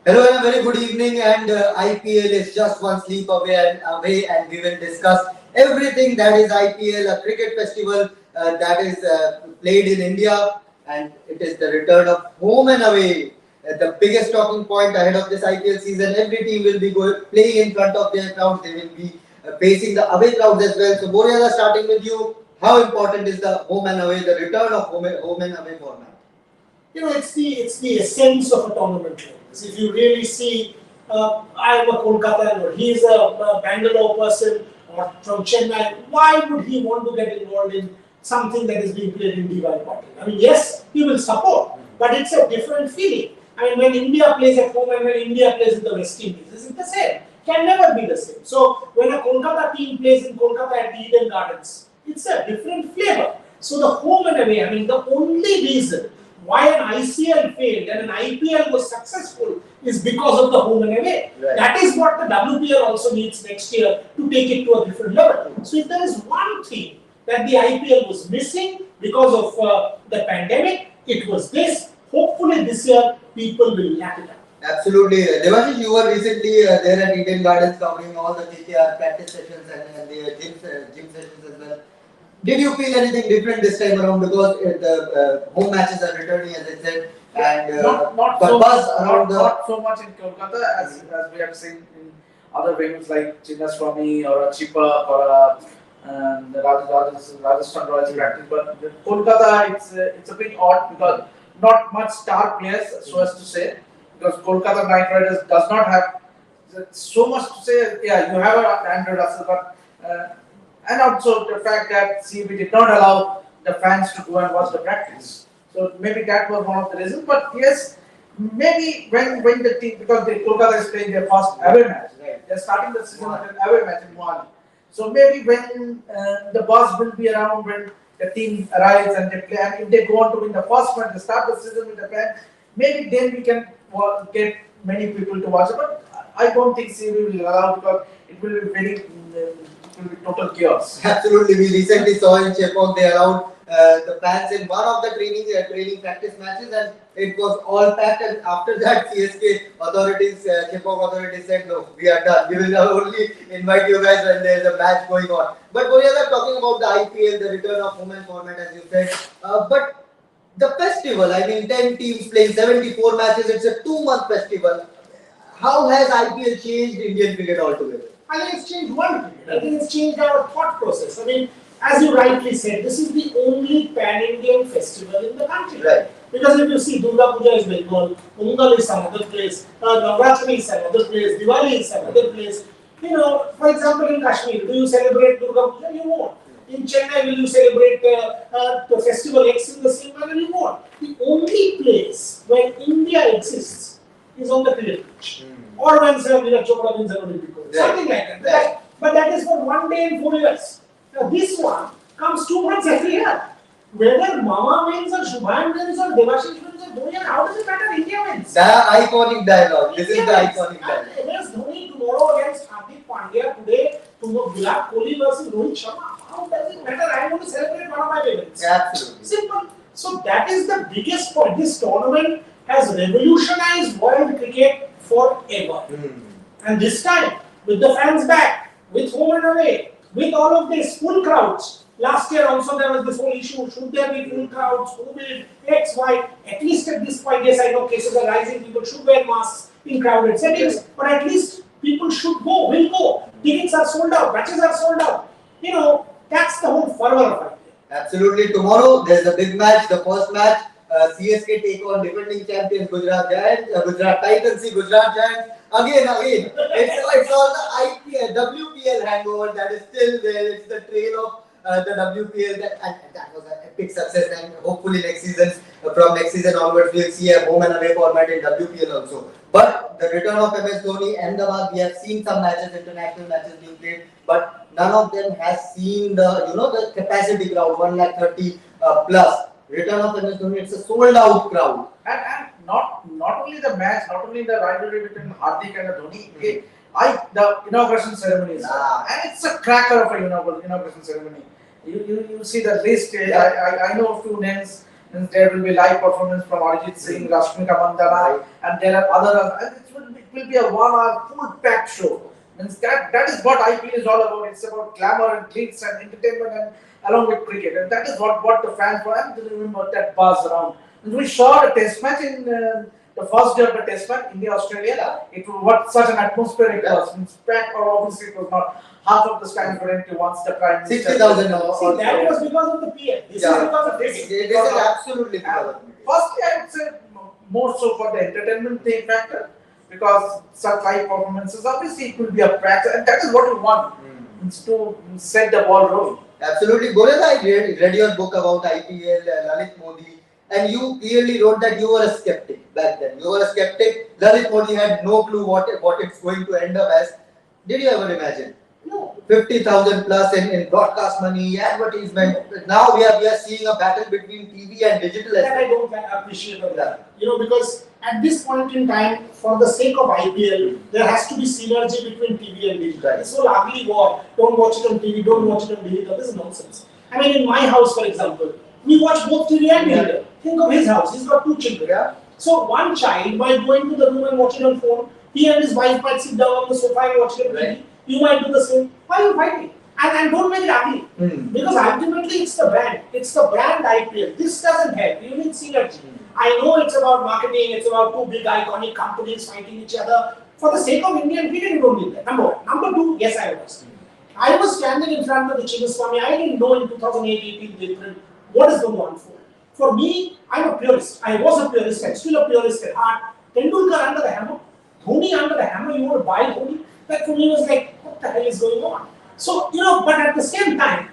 Hello and a very good evening. And IPL is just one sleep away, and we will discuss everything that is IPL, a cricket festival that is played in India, and it is the return of home and away. The biggest talking point ahead of this IPL season. Every team will be playing in front of their crowds. They will be facing the away crowds as well. So, Boria, starting with you. How important is the home and away, the return of home and away format? It's the essence of a tournament like this. If you really see, I am a Kolkata or he is a Bangalore person or from Chennai, why would he want to get involved in something that is being played in DY Patil? I mean, yes, he will support, but it's a different feeling. I mean, when India plays at home and when India plays in the West Indies, isn't the same. Can never be the same. So when a Kolkata team plays in Kolkata at the Eden Gardens, it's a different flavor. So the home and away, I mean, the only reason why an ICL failed and an IPL was successful is because of the home and away. Right. That is what the WPL also needs next year to take it to a different level. So if there is one thing that the IPL was missing because of the pandemic, it was this. Hopefully this year people will lap it up. Absolutely. Devashish, you were recently there at Eden Gardens covering all the KKR practice sessions and the gym sessions as well. Did you feel anything different this time around because the home matches are returning, as I said, and not but so buzz much, around not so much in Kolkata as we have seen in other venues like Chinnaswamy or a Chipak or the Rajasthan Royals practice. But in Kolkata, it's a bit odd because not much star players, so as to say, because Kolkata Knight Riders does not have so much to say. Yeah, you have Andrew Russell, but and also the fact that CB did not allow the fans to go and watch the practice. So maybe that was one of the reasons. But yes, maybe when the team, because the Kolkata is playing their first away match, right? They're starting the season with an away match in Mohali. So maybe when the buzz will be around when the team arrives and they play, and if they go on to win the first match, they start the season with the fans, maybe then we can get many people to watch it. But I don't think CB will allow because it will be very it will be total chaos. absolutely, we recently saw in Chepauk they allowed the fans in one of the training practice matches, and it was all packed. And after that, CSK authorities, Chepauk authorities said, "No, we are done. We will now only invite you guys when there is a match going on." But we are talking about the IPL, the return of women format, as you said. But the festival, I mean, 10 teams playing 74 matches. It's a 2 month festival. How has IPL changed Indian cricket altogether? I think it's changed one thing. I think it's changed our thought process. I mean, as you rightly said, this is the only pan-Indian festival in the country. Right. Because if you see, Durga Puja is Bengal, Pongal is some other place, Navratri is some other place, Diwali is some other place. You know, for example, in Kashmir, do you celebrate Durga Puja? You won't. In Chennai, will you celebrate the festival X in the same manner? You won't. The only place where India exists is on the cricket pitch. Or when Neeraj Chopra wins an Olympic gold. Something like that. Right. But that is for 1 day in 4 years. Now this one comes 2 months every year. Whether Mama wins or Shubhan wins or Devashish wins or Dhoni, how does it matter? India wins. The iconic dialogue. This is the India wins. iconic dialogue. Against Dhoni tomorrow, against Hardik Pandya today, tomorrow Virat Kohli versus Rohit Sharma. How does it matter? I want to celebrate one of my favorites. Absolutely. Simple. So that is the biggest point. This tournament has revolutionized world cricket forever. And this time, with the fans back, with home and away, with all of this, full crowds. Last year also there was this whole issue, should there be full crowds, COVID, X, Y. At least at this point, yes, I know cases are rising, people should wear masks in crowded settings, but at least people should go, will go. Tickets are sold out, matches are sold out. You know, that's the whole fervor of it. Absolutely. Tomorrow there's a big match, the first match. CSK take on defending champions Gujarat Giants, Gujarat Titans, Gujarat Giants. Again. It's all the IPL, WPL hangover that is still there. It's the trail of the WPL and that was an epic success. And hopefully from next season onwards, we'll see a home and away format in WPL also. But the return of MS Dhoni, Ahmedabad, we have seen some matches, international matches being played, but none of them has seen the capacity crowd 130,000 plus. Return of MS Dhoni, it's a sold out crowd. And not only the match, not only the rivalry between Hardik and Dhoni, the inauguration ceremony is and it's a cracker of a inauguration ceremony. You see the list. I know a few names And there will be live performance from Arijit Singh, Rashmika Mandana, and there are other. And it will be a 1 hour full-packed show. Means that is what IPL is all about. It's about glamour and glitz and entertainment and along with cricket, and that is what the fans want. And remember that buzz around. And we saw the test match in the first day of the test match, India Australia. It was what such an atmosphere it was. Means packed, or obviously it was not. Half of the stands were empty once the Prime Minister. 60,000 See, that was because of the PM. This is because of This cricket. is absolutely because of cricket. Firstly, I would say more so for the entertainment thing factor, because such live performances, obviously it will be a practice, and that is what you want. It's to set the ball rolling. Absolutely. Golaz, I read your book about IPL, Lalit Modi, and you clearly wrote that you were a skeptic back then. You were a skeptic. Lalit Modi had no clue what it's going to end up as. Did you ever imagine? No. 50,000 plus in broadcast money, advertisement. Now we are seeing a battle between TV and digital as That I well. don't appreciate of that. Because at this point in time, for the sake of IPL, there has to be synergy between TV and digital. Right. This whole ugly war, don't watch it on TV, don't watch it on digital, this is nonsense. I mean, in my house, for example, we watch both TV and digital. Think of his house, he's got 2 children. Yeah. So one child might go into the room and watch it on phone, he and his wife might sit down on the sofa and watch it on TV. Right. You might do the same. Why are you fighting? And don't make it ugly. Because ultimately it's the brand. It's the brand IPL. This doesn't help. You need synergy. I know it's about marketing, it's about 2 big iconic companies fighting each other. For the sake of Indian cricket, you don't need that. Number 1. Number 2, yes, I was. I was standing in front of the Chinnaswamy. I didn't know in 2008-18 April what is going to unfold. For me, I'm a purist. I was a purist. I'm still a purist at heart. Tendulkar under the hammer. Dhoni under the hammer. You want to buy Dhoni? That for me was like, what the hell is going on? So, but at the same time,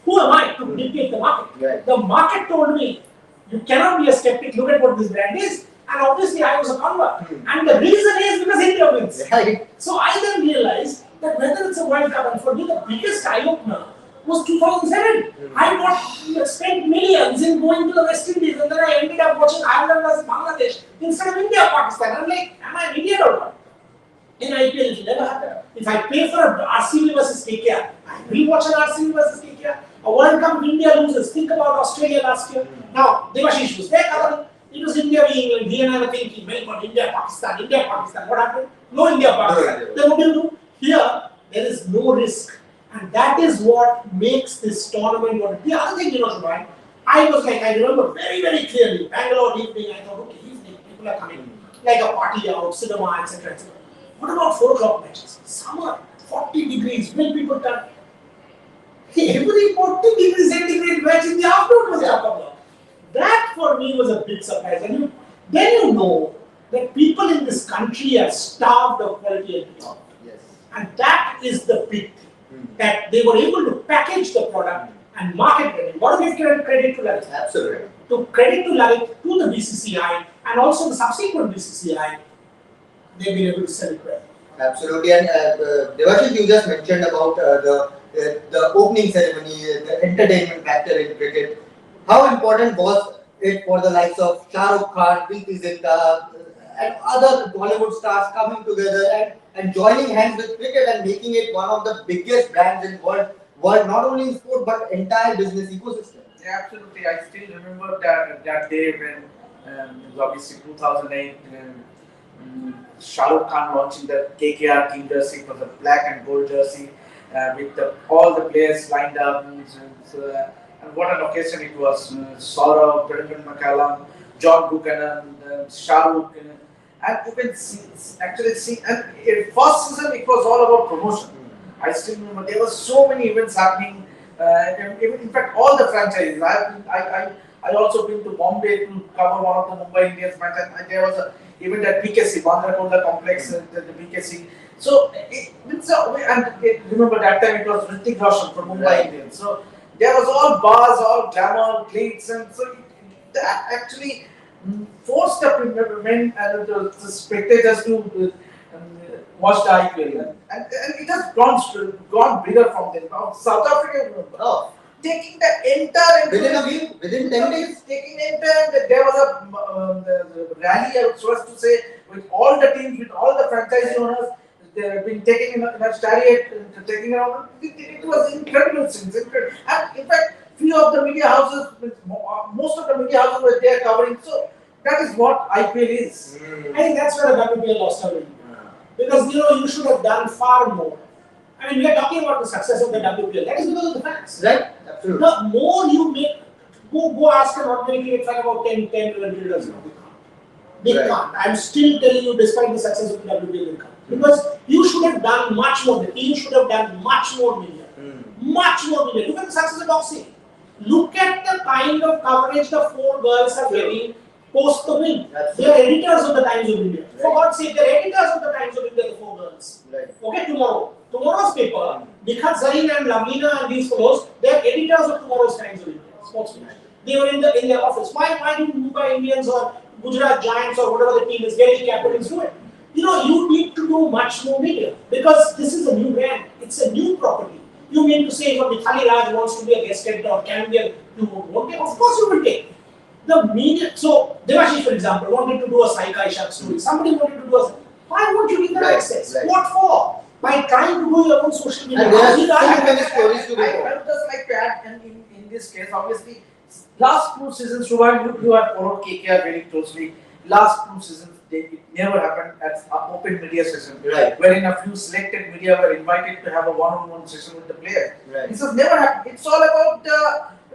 who am I to dictate the market? Right. The market told me, you cannot be a skeptic, look at what this brand is. And obviously I was a convert. And the reason is because India wins. Right. So I then realized that whether it's a World Cup, and for me the biggest eye-opener was 2007. I spent millions in going to the West Indies, and then I ended up watching Ireland versus Bangladesh instead of India, Pakistan. I'm like, am I an idiot or what? In IPL, it will never happen. If I pay for a RCB versus KKR, I will watch an RCB versus KKR. A World Cup, India loses. Think about Australia last year. Now, Devashish was there. It was India v England. He and I were thinking, well, but India, Pakistan, India, Pakistan. What happened? No India, Pakistan. Then what do you do? Here, there is no risk. And that is what makes this tournament what the other thing, Shubham, I was like, I remember very, very clearly, Bangalore evening, I thought, okay, evening, people are coming. Like a party out, cinema, etc. etc. What about 4 o'clock matches? Summer, 40 degrees, will people turn? Every 40 degrees centigrade match in the afternoon was chock-a-block. That for me was a big surprise. And then you know that people in this country are starved of quality entertainment. Yes. And that is the big thing. That they were able to package the product and market it. What do we give credit to Lalit? Absolutely. To credit to Lalit, to the BCCI, and also the subsequent BCCI, they've been able to sell it well. Absolutely. And Devashish, you just mentioned about the opening ceremony, the entertainment factor in cricket. How important was it for the likes of Shah Rukh Khan, Preeti Zinta, and other Bollywood stars coming together and joining hands with cricket and making it one of the biggest brands in world, not only in sport but entire business ecosystem? Yeah, absolutely. I still remember that day when it was obviously 2008. Shah Rukh Khan launching the KKR team jersey. It was a black and gold jersey with all the players lined up. And what an occasion it was. Saurav, Brendan McCallum, John Buchanan, Shah Rukh. And you can see, and in first season it was all about promotion. I still remember there were so many events happening. In fact, all the franchises. I also been to Bombay to cover one of the Mumbai Indians match, and there was a event at PKC, Bandra Kurla complex, the PKC. So, remember that time it was Hrithik Roshan from Mumbai Indians. So, there was all bars, all glamour, glitz, and so that actually forced the men and the spectators to watch the IPL. And it has gone bigger from there. Now, South Africa, taking the entire Within a week, within 10 days, taking the entire, there was a rally, so as to say, with all the teams, with all the franchise owners. They have been taking in a chariot, taking around. It was incredible scenes. And in fact, few of the media houses, most of the media houses were there covering. So that is what IPL is. I think that's where the WPL lost out. Because you should have done far more. I mean, we are talking about the success of the WPL. That is because of the fans. Right? Absolutely. The more you make, go ask an ordinary cricket fan about 10 11 years now. They Right. can't. I'm still telling you, despite the success of the WPL, they can't. Because you should have done much more. The team should have done much more media. Much more media. Look at the success of boxing. Look at the kind of coverage the four girls are getting post the win. They are editors of the Times of India. For God's sake, they are editors of the Times of India, the four girls. Right. Okay, tomorrow's paper, Nikhat Zareen and Lavina and these fellows, they are editors of tomorrow's Times of India. Sportsmen. They were in their office. Why didn't Mumbai Indians or Gujarat Giants or whatever the team is, Delhi Capitals do it? You need to do much more media because this is a new brand. It's a new property. You mean to say if Mithali Raj wants to be a guest editor or can be you won't take? Of course you will take. The media, so Devashish, for example, wanted to do a Saika Ishak story. Somebody wanted to do a. Why won't you give them access? Right. What for? By trying to do your own social media. And there are so many stories to I report. would just like to add, in this case, obviously, last 2 seasons, Shubhan, you have followed KKR very closely. Last 2 seasons, it never happened at an open media session, Right. wherein a few selected media were invited to have a one-on-one session with the player. Right. This has never happened. It's all about the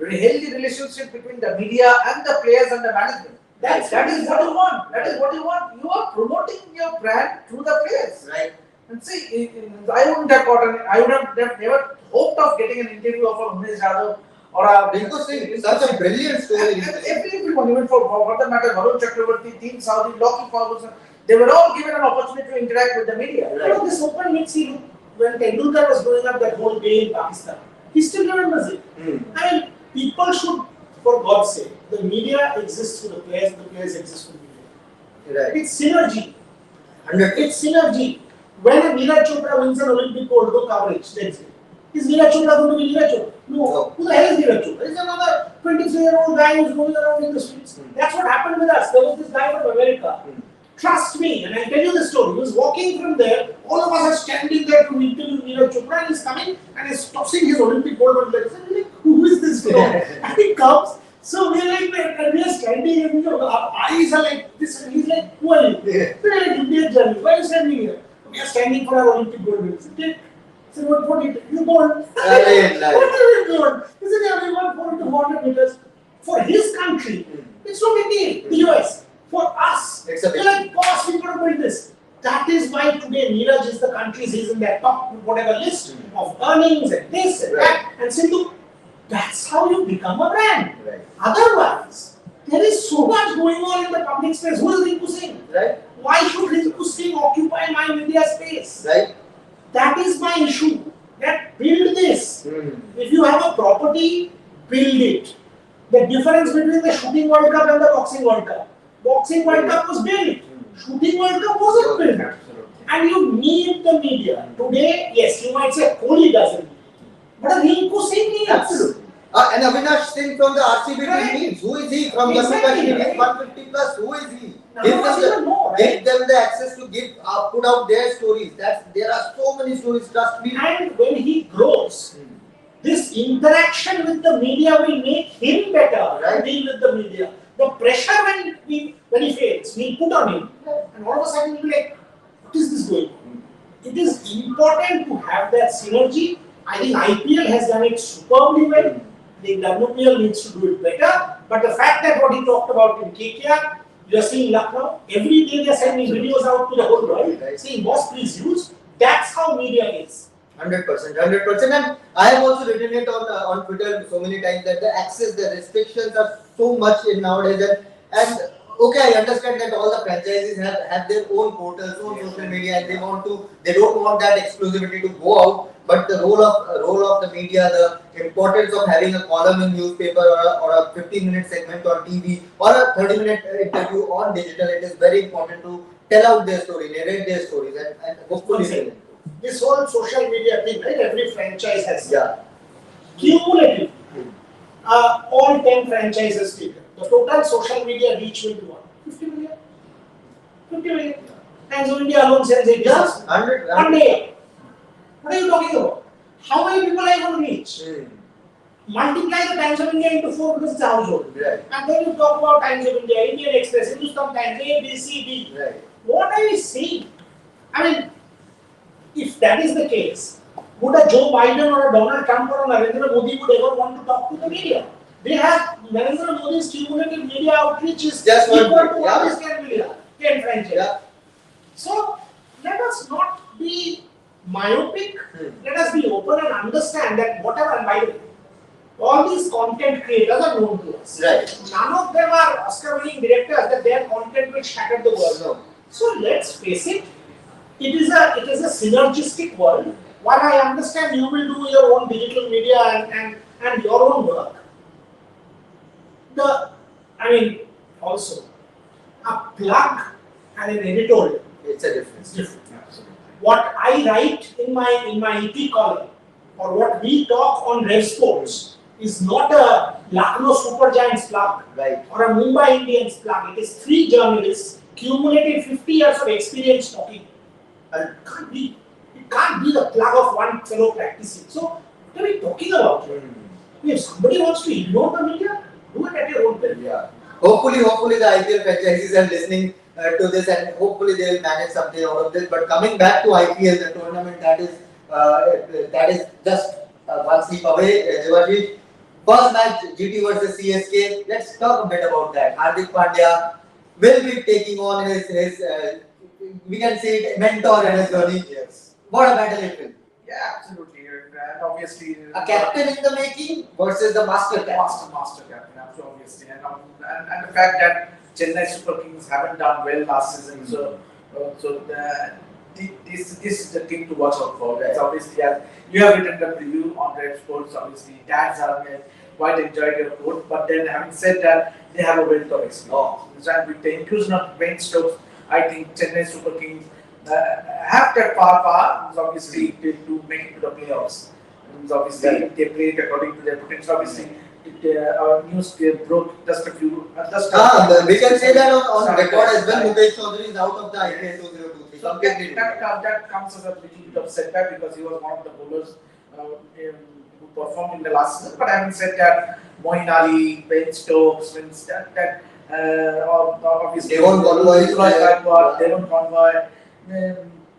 healthy relationship between the media and the players and the management. That is what you want. That is what you want. You are promoting your brand through the players. Right. And see, I wouldn't have gotten, I would have never hoped of getting an interview of a Umesh Yadav or a Rinku Singh, such a brilliant story. everyone, even for that matter, Varun Chakravarti, Team Saudi, Lockie Ferguson, they were all given an opportunity to interact with the media. Right. This open mix, when Tendulkar was growing up that whole day in Pakistan, he still remembers it. I mean, people should, for God's sake, the media exists for the players exist for the media. Right. It's synergy. 100%. It's synergy. When a Neeraj Chopra wins an Olympic gold, no coverage. That's it. Is Neeraj Chopra going to be Neeraj Chopra? No. Who the hell is Neeraj Chopra? He's another 23-year-old guy who's going around in the streets. That's what happened with us. There was this guy from America. Trust me, and I'll tell you the story. He was walking from there. All of us are standing there to interview Neeraj Chopra, and he's coming and he's tossing his Olympic gold on legs. And we're like, who is this guy? And he comes. So we're like, and we're standing, and our eyes are like this, and he's like, who are you? We're like, Indian journalists. Why are you standing here? We are standing for our Olympic gold medals. So what did you gold? What do you gold? He said, yeah, we won 400 to 400 meters. For his country, it's no big deal. The US. For us, we're like, boss, we got to build this. That is why today Neeraj is the country's, he's in that top whatever list of earnings and this and that. And Sindhu, that's how you become a brand. Right. Otherwise, there is so much going on in the public space. Who is Rinku Singh? Right. Why should Rinku Singh occupy my media space? Right. That is my issue. That build this. If you have a property, build it. The difference between the shooting World Cup and the boxing World Cup. Boxing World Cup was built. Shooting World Cup wasn't built. And you need the media. Today, yes, you might say Kohli doesn't. But a Rinku Singh needs. Absolutely. And Avinash Singh from the RCB team needs. Who is he? From Exactly, Jammu Kashmir, right. he's 150 plus. Who is he? None of us even know, Give them the access to put out their stories. There are so many stories. Trust me. And when he grows, this interaction with the media will make him better Right. deal with the media. The pressure when he fails, we put on him, and all of a sudden he'll be like, what is this going on? It is important to have that synergy. I think IPL has done it superbly well. The WPL needs to do it better. But the fact that what he talked about in KKR, you are seeing Lucknow, every day they are sending videos out to the whole world, Right. saying, boss, please use. That's how media is. 100%, 100%. And I have also written it on Twitter so many times that the access, the restrictions are so much in nowadays. And okay, I understand that all the franchises have their own portals, own social media, and they don't want that exclusivity to go out. But the role of the media, the importance of having a column in newspaper or a 15-minute segment on TV or a 30-minute interview on digital, it is very important to tell out their story, narrate their stories, and hopefully they will. This whole social media thing, right? Every franchise has Yeah. cumulative. All 10 franchises taken. The total social media reach will be what? 50 million? 50 million. Times of India alone sends 80. Just 100. One day. What are you talking about? How many people are you going to reach? multiply the Times of India into 4 because it's a household. Right. And then you talk about Times of India, Indian Express, Hindustan Times, A, B, C, D. Right. What are we saying? I mean, if that is the case, would a Joe Biden or a Donald Trump or a Narendra Modi would ever want to talk to the media? They have Narendra Modi's cumulative media outreach is Just equal to 1 what is 10 media, 10 franchise. Yeah. So let us not be myopic. Let us be open and understand that whatever, and by the way, all these content creators are known to us. Right. None of them are Oscar-winning directors that their content will shatter the world. No. So let's face it. It is a synergistic world. While I understand you will do your own digital media and your own work, also a plug and an editorial. It's a difference. It's different. What I write in my EP column or what we talk on Rev Sports is not a Lucknow Super Giants plug Right. or a Mumbai Indians plug. It is 3 journalists, cumulative 50 years of experience talking. And It can't be the plug of one fellow practicing. So what are we talking about here? If somebody wants to ignore the media, do it at your own pace. yeah. Hopefully the IPL franchises are listening to this, and hopefully they will manage something out of this. But coming back to IPL, the tournament that is just one sleep away, Devashish. First match, GT versus CSK. Let's talk a bit about that. Hardik Pandya will be taking on his we can say it, mentor and his Dhoni. Yes. What a battle it will. Yeah, absolutely. And obviously, A captain in the making versus the master captain. master captain, obviously, and the fact that Chennai Super Kings haven't done well last season, this is the thing to watch out for. That's obviously, as you have written the preview on Red Sports, obviously, Dad's Army quite enjoyed your quote. But then, having said that, they have a wealth of experience. And with the inclusion of Ben Stokes, I think Chennai Super Kings have that far, obviously, to make it to the playoffs. Obviously, they played according to their potential. Obviously, our news broke just a few. We can say that on record as well. Mukesh Chaudhary is out of the IPL 2023. So that comes as a little bit of setback because he was one of the bowlers who performed in the last season. But having said that, Moeen Ali, Ben Stokes, obviously Devon Convoy, Devon Convoy.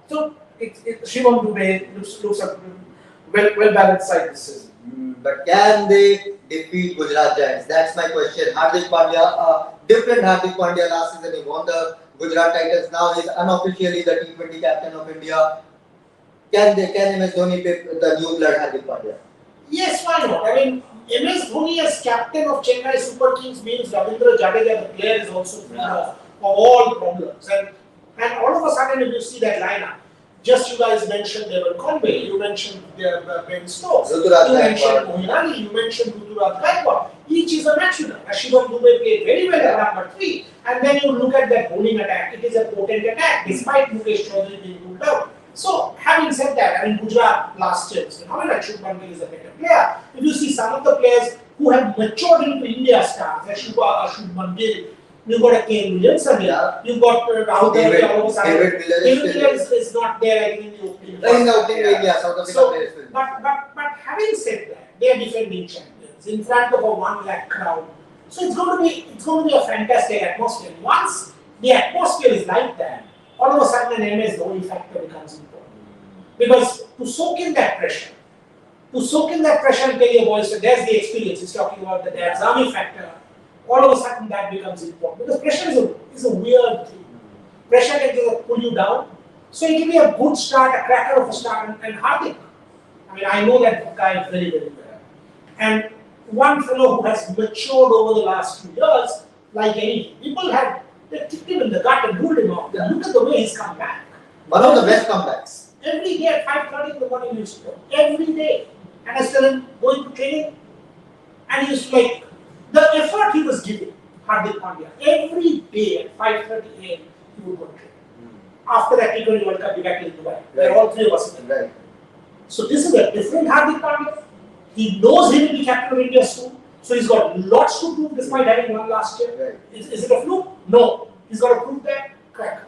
So Shivam Dubey looks a well balanced side this season. But can they defeat Gujarat Giants? That's my question. Hardik Pandya, different Hardik Pandya last season. He won the Gujarat Titans. Now he's unofficially the T20 captain of India. Can MS Dhoni pick the new blood Hardik Pandya? Yes, why not? I mean, MS Dhoni as captain of Chennai Super Kings means Ravindra Jadeja, the player, is also free of all problems. And all of a sudden, if you see that lineup, just you guys mentioned Devon Conway, you mentioned Ben Stokes, you mentioned Moeen Ali, you mentioned Ruturaj Gaikwad. Each is a match winner. Shivam Dubey played very well at number 3. And then you look at that bowling attack, it is a potent attack despite Mukesh Chaudhary being ruled out. So, having said that, I mean, Gujarat last year was phenomenal. Shubman Gill is a better player. If you see some of the players who have matured into India stars, like Shubman Gill, you've got a Kane Williamson here, you've got Rahul David Miller is not there in the opening. In the opening, South Africa players will. But having said that, they are defending champions in front of a 1 lakh crowd. So it's going to be a fantastic atmosphere. Once the atmosphere is like that, all of a sudden an MS Dhoni factor becomes important. Because to soak in that pressure and tell your boys, so there's the experience, he's talking about the Dad's Army factor, all of a sudden that becomes important. Because pressure is a weird thing. Pressure can just pull you down. So it can be a good start, a cracker of a start, and Hardik. I mean, I know that guy very, very well. And one fellow who has matured over the last 2 years, like any people they kicked him in the gut and ruled him out. Look at the way he's come back. One of the best comebacks. Every day at 5:30 in the morning he used to go. Every day. And I still am going to training. And he used to like, the effort he was giving, Hardik Pandya, every day at 5:30 a.m. he would go to training. After that T20 World Cup, we back in Dubai. Where all 3 of us were there. Right. So this is a different Hardik Pandya. He knows he will be captain of India soon. So he's got lots to prove despite having won last year. Right. Is it a fluke? No. He's got to prove that. Cracker.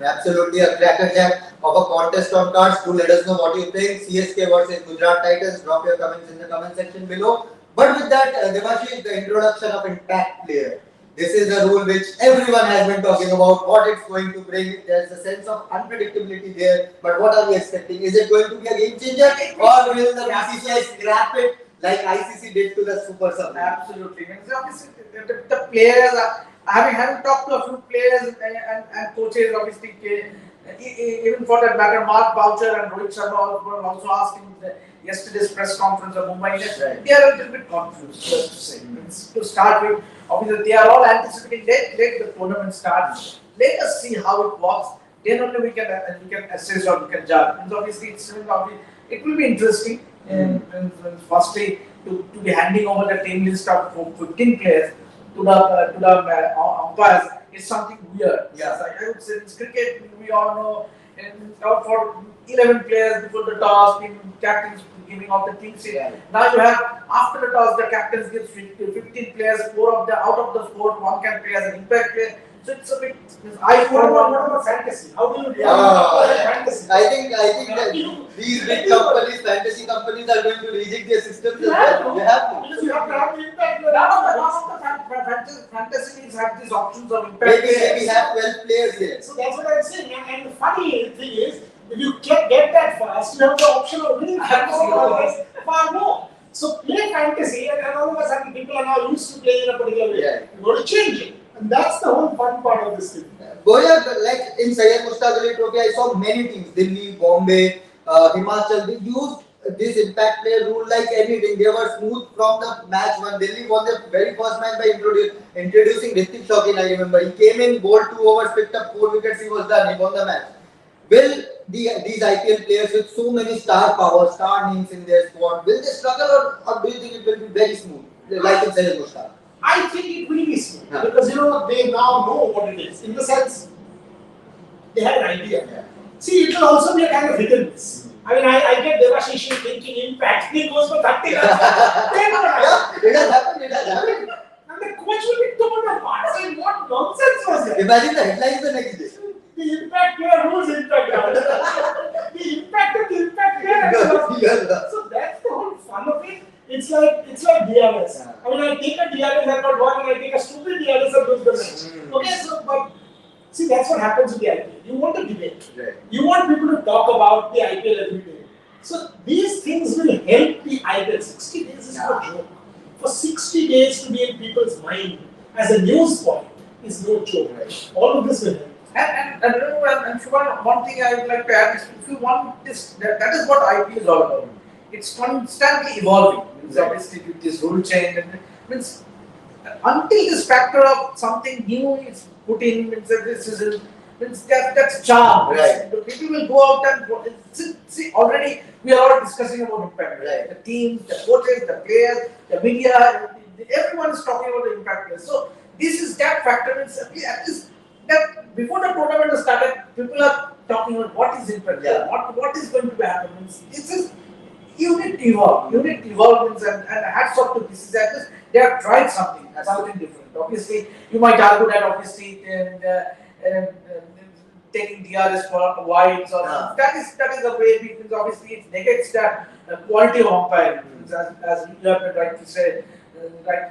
Absolutely a cracker jack of a contest on cards. Do let us know what you think. CSK versus Gujarat Titans. Drop your comments in the comment section below. But with that, Debashish, the introduction of impact player. This is the rule which everyone has been talking about, what it's going to bring. There's a sense of unpredictability there. But what are we expecting? Is it going to be a game changer, or will the BCCI scrap it like ICC did to the Super Sub? Absolutely. Means obviously the players are having talked to a few players and coaches, obviously, even for that matter, Mark Boucher and Rohit Sharma were also asking yesterday's press conference of Mumbai Indians. Right. They are a little bit confused, just to say. Means to start with, obviously they are all anticipating. Let the tournament start. Let us see how it works. Then only we can assess or we can judge. And obviously it will be interesting. And firstly, to be handing over the team list of 15 players to the umpires is something weird. Yeah. Like I would say, in cricket, we all know, and for 11 players before the toss, captains giving out the team sheet. Yeah. Now you have after the toss, the captains give 15 players, out of the 4, one can play as an impact player. So it's a bit. What about fantasy? How do you do fantasy? I think that these big companies, fantasy companies, are going to reject their systems as well. They have to. Because you have to have the impact. None of the fantasy leagues have these options of impact Maybe players. we have 12 players here. So that's what I'm saying. And the funny thing is, if you get that fast, you have the option of winning far more. So play fantasy, and all of a sudden people are now used to playing in a particular way. Yeah. You've got to change it. And that's the whole fun part of this thing. Goya, like in Syed Mushtaq Ali Trophy, I saw many teams, Delhi, Bombay, Himachal, they used this impact player rule like anything. They were smooth from the match one. Delhi won their very first match by introducing Hrithik Shawkin, I remember. He came in, bowled 2 overs, picked up 4 wickets, he was done, he won the match. Will these IPL players with so many star power, star names in their squad, will they struggle, or do you think it will be very smooth, like in Syed Mushtaq? I think it will be smooth because they now know what it is. In the sense, they have an idea. Yeah. See, it will also be a kind of hit and miss. I mean, I get Devashish thinking impact. He goes for 30 runs. Yeah, it has happened, it has happened. And the coach will be torn apart saying, what nonsense was that? Imagine the headlines the next day. The impact player rules impact player. The impact of the impact player. So that's the whole fun of it. It's like DRS. I mean, I take a DRS and not one, and I take a stupid DRS and lose the match. Okay, so but see, that's what happens with the IPL. You want a debate. Right. You want people to talk about the IPL every day. So these things will help the IPL. 60 days is no joke. For 60 days to be in people's mind as a news point is no joke. Right. All of this will help. And Shubhan, one thing I would like to add is, if you want this, that is what IPL is all about. It's constantly evolving. Means obviously with this rule change, and means until this factor of something new is put in, means that this is that's charm. Right. The people will go out and see. Already we are all discussing about impact. Right. The teams, the coaches, the players, the media, everyone is talking about the impact players. So this is that factor. Means at least that before the tournament started, people are talking about what is impact, what is going to happen. Means this is. You need to evolve. Means and hats off to this. They have tried something different. Obviously, you might argue that obviously taking DRS for wides or that is the way, because obviously it negates that quality of umpiring, as you have rightly said.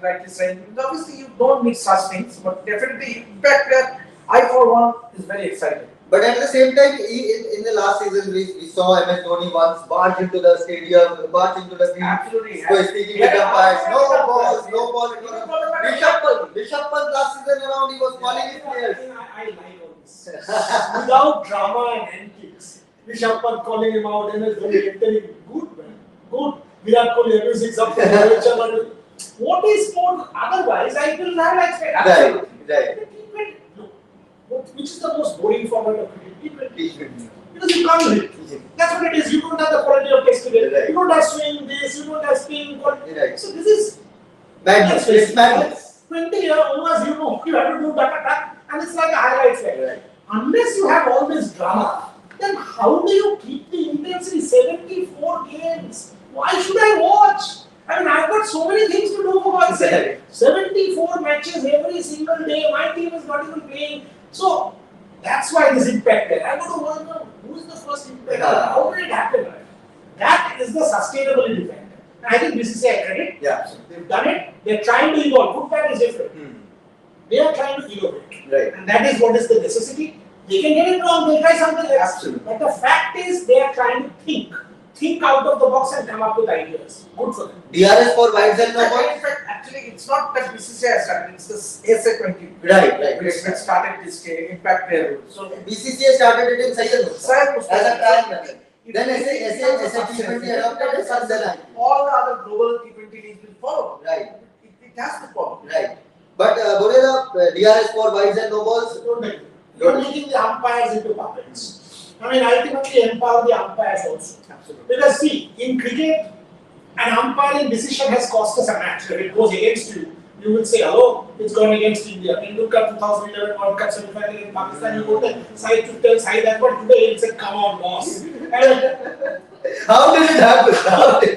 Rightly saying, obviously you don't need such things, but definitely impact player, I for one is very excited. But at the same time, in the last season, we saw MS Dhoni once barge into the stadium, barge into the field. Absolutely. Speaking with umpires, no ball. Bishop Pant last season around, he was calling his players. I like all this. Without drama and antics. Rishabh Pant calling him out, MS Dhoni telling him, good man, good. Virat Kohli abusing something. What is more, otherwise, I will have expected. Right. Which is the most boring format of cricket? T20. Because you can't hit. That's what it is. You don't have the quality of test cricket. Right. You don't have swing this, you don't have spin. Right. So this is Madness. It's madness. 20 years, you have to do that, and it's like a highlight reel. Right. Unless you have all this drama, then how do you keep the intensity? 74 games. Why should I watch? I mean, I've got so many things to do for God's sake. 74 matches every single day. My team is not even playing. So that's why this impact there. I want to wonder who is the first impact. How did it happen? That is the sustainability factor. I think BCCI credit. Yeah. They've done it. They're trying to evolve. Good bad is different. They are trying to innovate. Right. And that is what is the necessity. They can get it wrong, they'll try something else. Absolutely. But the fact is, they are trying to think out of the box and come up with ideas. Good for them. DRS for wides and no balls? In fact, actually, it's not that BCCI started, it's the SA20. Right. Which started this impact player rule. So, BCCI started it in Syed Syed as a trial method. Then SA T20 adopted it and then IPL. all the other global T20 leagues will follow. Right. It has to follow. Right. But Borela, DRS for wides and no balls? Don't make it. You're making the umpires into puppets. I mean, ultimately empower the umpires also. Absolutely. Because see, in cricket, an umpiring decision has cost us a match. When it goes against you, you will say, hello, it's gone against India. Tendulkar 2011 World Cup semi-final in Pakistan, you go to Syed to tell Syed that, but today he'll say, come on, boss. And How did it happen?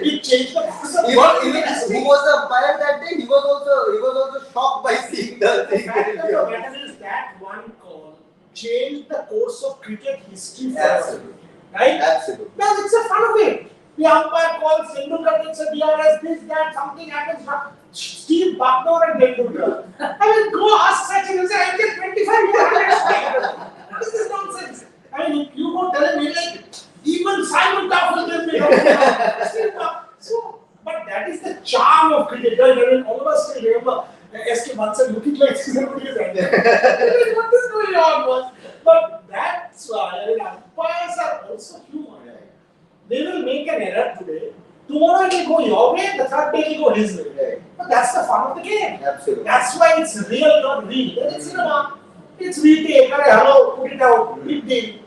it changed the course of Even who was the umpire that day? He was also shocked by seeing the The thing. fact of the matter is that one call changed the course of cricket history forever. Absolutely. Right? Absolutely. Well, it's a fun of it. The umpire calls Tendulkar takes a DRS, this, that, something happens. Steve Bucknor and Tendulkar. I mean, go ask Sachin and say, I get 25 years. What is this nonsense? I mean, if you go tell him, he'll like, even Simon Duff will tell me. Steve Buck. So, but that is the charm of cricket. Right? I mean, all of us still remember SK Bansal looking like somebody is like that. What is going on, boss? But that's why, I mean, umpires are also human. They will make an error today. Tomorrow it will go your way, the third day it will go his way. Right. But that's the fun of the game. Absolutely. That's why it's real, not real. Then it's cinema. It's retake. Hello, put it out. Big deal.